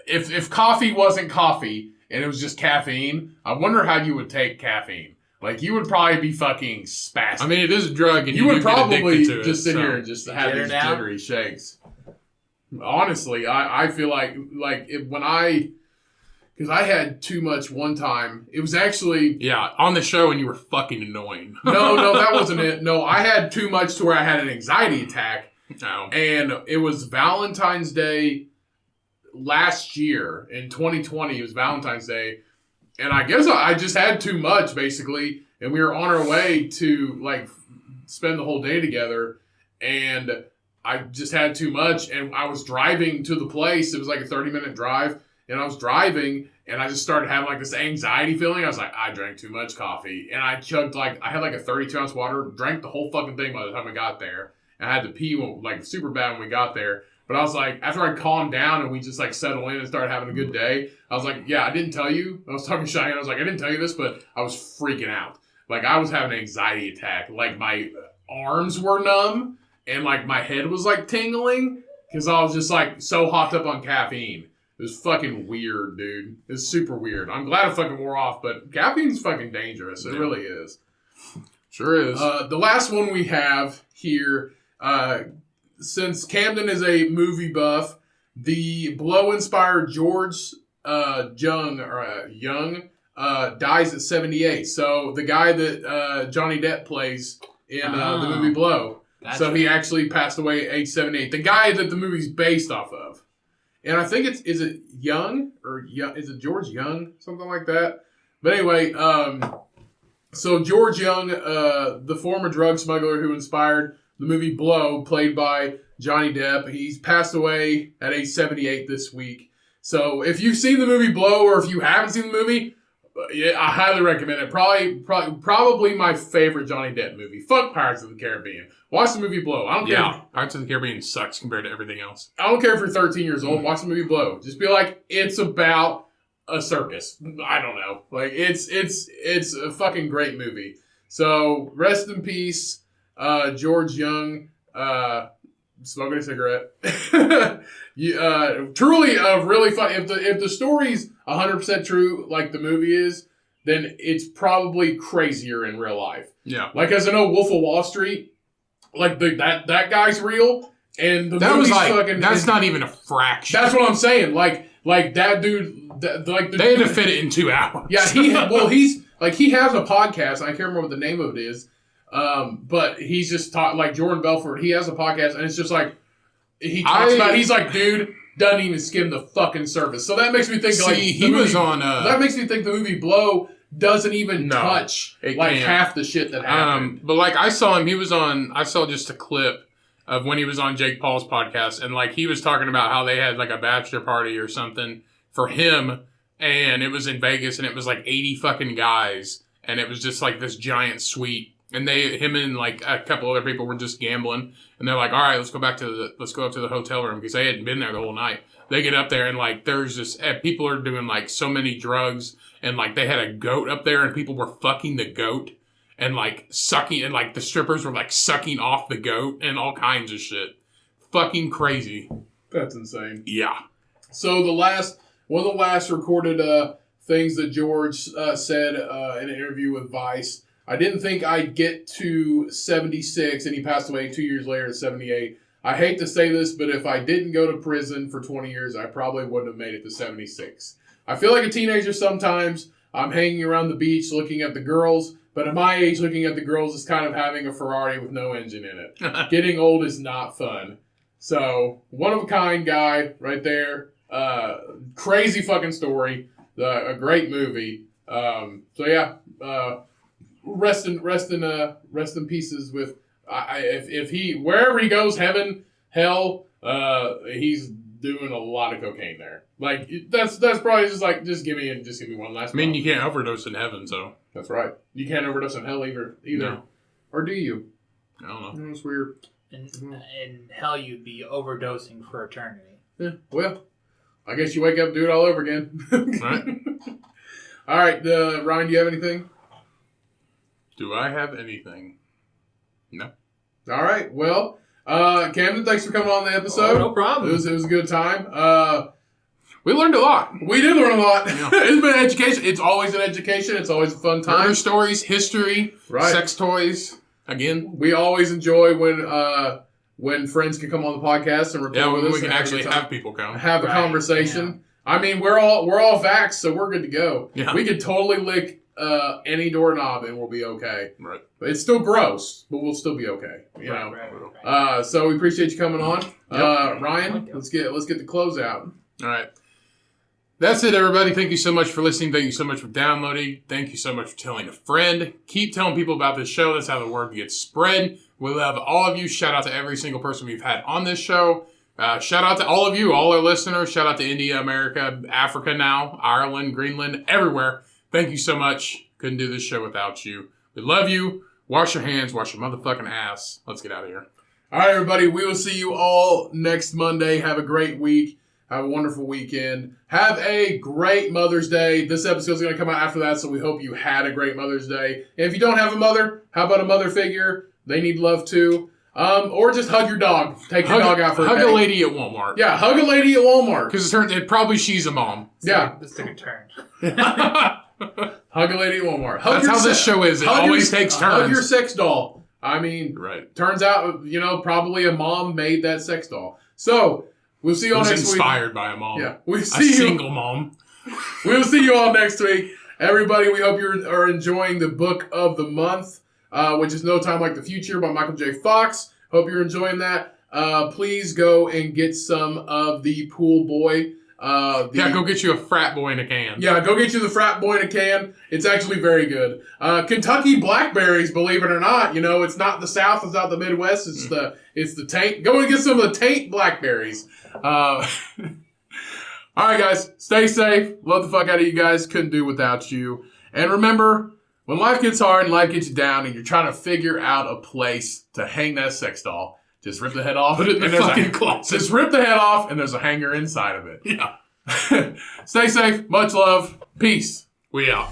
if coffee wasn't coffee and it was just caffeine, I wonder how you would take caffeine. Like, you would probably be fucking spastic. I mean, it is a drug, and you would probably to just sit here and just have these jittery shakes. Honestly, I feel like because I had too much one time. It was actually... Yeah, on the show and you were fucking annoying. No, that wasn't it. No, I had too much to where I had an anxiety attack. No. And it was Valentine's Day last year. In 2020, it was Valentine's Day. And I guess I just had too much, basically. And we were on our way to, like, spend the whole day together. And I just had too much. And I was driving to the place. It was like a 30-minute drive. And I was driving, and I just started having, like, this anxiety feeling. I was like, I drank too much coffee. And I chugged, like, I had, like, a 32-ounce water, drank the whole fucking thing by the time I got there. And I had to pee, like, super bad when we got there. But I was like, after I calmed down and we just, like, settled in and started having a good day, I was like, yeah, I didn't tell you. I was talking to Cheyenne. I was like, I didn't tell you this, but I was freaking out. Like, I was having an anxiety attack. Like, my arms were numb, and, like, my head was, like, tingling because I was just, like, so hopped up on caffeine. It was fucking weird, dude. It's super weird. I'm glad it fucking wore off, but caffeine's fucking dangerous. It really is. Sure is. The last one we have here, since Camden is a movie buff, the Blow-inspired George Young dies at 78. So the guy that Johnny Depp plays in the movie Blow. Gotcha. So he actually passed away at age 78. The guy that the movie's based off of. And I think is it Young? Or is it George Young? Something like that. But anyway, so George Young, the former drug smuggler who inspired the movie Blow, played by Johnny Depp, he's passed away at age 78 this week. So if you've seen the movie Blow, or if you haven't seen the movie, yeah, I highly recommend it. Probably my favorite Johnny Depp movie. Fuck Pirates of the Caribbean. Watch the movie Blow. I don't care. Yeah, Pirates of the Caribbean sucks compared to everything else. I don't care if you're 13 years old. Watch the movie Blow. Just be like, it's about a circus. I don't know. Like, it's a fucking great movie. So rest in peace, George Young. Smoking a cigarette. Truly a really fun. If the story's 100% true, like the movie is, then it's probably crazier in real life. Yeah. Like, as I know, Wolf of Wall Street, like that guy's real, and the that movie's was like fucking. That's not even a fraction. That's what I'm saying. Like that dude. They had to fit it in 2 hours. Yeah. He has a podcast. I can't remember what the name of it is. But he's just like Jordan Belfort. He has a podcast, and it's just like he talks about. He's like, dude, doesn't even skim the fucking surface. So that makes me think that makes me think the movie Blow doesn't even touch half the shit that happened. But like I saw him, I saw just a clip of when he was on Jake Paul's podcast, and like he was talking about how they had like a bachelor party or something for him, and it was in Vegas, and it was like 80 fucking guys, and it was just like this giant suite, and him and like a couple other people were just gambling, and they're like, all right, let's go up to the hotel room, because they hadn't been there the whole night. They get up there, and like there's just people are doing like so many drugs, and like they had a goat up there, and people were fucking the goat. And like sucking, and like the strippers were like sucking off the goat and all kinds of shit. Fucking crazy. That's insane. Yeah. So one of the last recorded things that George said in an interview with Vice, I didn't think I'd get to 76, and he passed away 2 years later at 78. I hate to say this, but if I didn't go to prison for 20 years, I probably wouldn't have made it to 76. I feel like a teenager sometimes. I'm hanging around the beach looking at the girls. But at my age, looking at the girls is kind of having a Ferrari with no engine in it. Getting old is not fun. So, one-of-a-kind guy right there. Crazy fucking story. A great movie. So, yeah. Rest in pieces with... if he... Wherever he goes, heaven, hell, he's doing a lot of cocaine there. Like, that's probably just give me one last... I mean, you can't overdose in heaven, so... That's right. You can't overdose in hell either. No. Or do you? I don't know. It's weird. In hell, you'd be overdosing for eternity. Yeah. Well, I guess you wake up and do it all over again. Right. All right. Ryan, do you have anything? Do I have anything? No. All right. Well, Camden, thanks for coming on the episode. Oh, no problem. It was a good time. We learned a lot. We did learn a lot. Yeah. It's been an education. It's always an education. It's always a fun time. Murder stories, history, sex toys. Again, we always enjoy when friends can come on the podcast and record with us. We can actually have people come. Have a conversation. Yeah. I mean, we're all vaxxed, so we're good to go. Yeah. We could totally lick any doorknob and we'll be okay. Right. But it's still gross, but we'll still be okay. You know. Right. So we appreciate you coming on. Yep. Ryan, let's get the close out. All right. That's it, everybody. Thank you so much for listening. Thank you so much for downloading. Thank you so much for telling a friend. Keep telling people about this show. That's how the word gets spread. We love all of you. Shout out to every single person we've had on this show. Shout out to all of you, all our listeners. Shout out to India, America, Africa now, Ireland, Greenland, everywhere. Thank you so much. Couldn't do this show without you. We love you. Wash your hands. Wash your motherfucking ass. Let's get out of here. All right, everybody. We will see you all next Monday. Have a great week. Have a wonderful weekend. Have a great Mother's Day. This episode is going to come out after that, so we hope you had a great Mother's Day. And if you don't have a mother, how about a mother figure? They need love too. Or just hug your dog. Take your dog out for a hug a lady at Walmart. Yeah, hug a lady at Walmart. Because probably she's a mom. Yeah. This took a turn. Hug a lady at Walmart. That's how this show is. It always takes turns. Hug your sex doll. I mean, turns out, probably a mom made that sex doll. So... we'll see you all next week. Inspired by a mom. Yeah. Single mom. We'll see you all next week. Everybody, we hope you are enjoying the book of the month, which is No Time Like the Future by Michael J. Fox. Hope you're enjoying that. Please go and get some of the Pool Boy. Go get you a frat boy in a can. Yeah, go get you the frat boy in a can. It's actually very good. Kentucky blackberries, believe it or not. It's not the South, it's not the Midwest, it's the taint. Go and get some of the taint blackberries. All right, guys. Stay safe. Love the fuck out of you guys. Couldn't do without you. And remember, when life gets hard and life gets you down and you're trying to figure out a place to hang that sex doll, just rip the head off. Put it in the fucking closet. Just rip the head off and there's a hanger inside of it. Yeah. Stay safe. Much love. Peace. We out.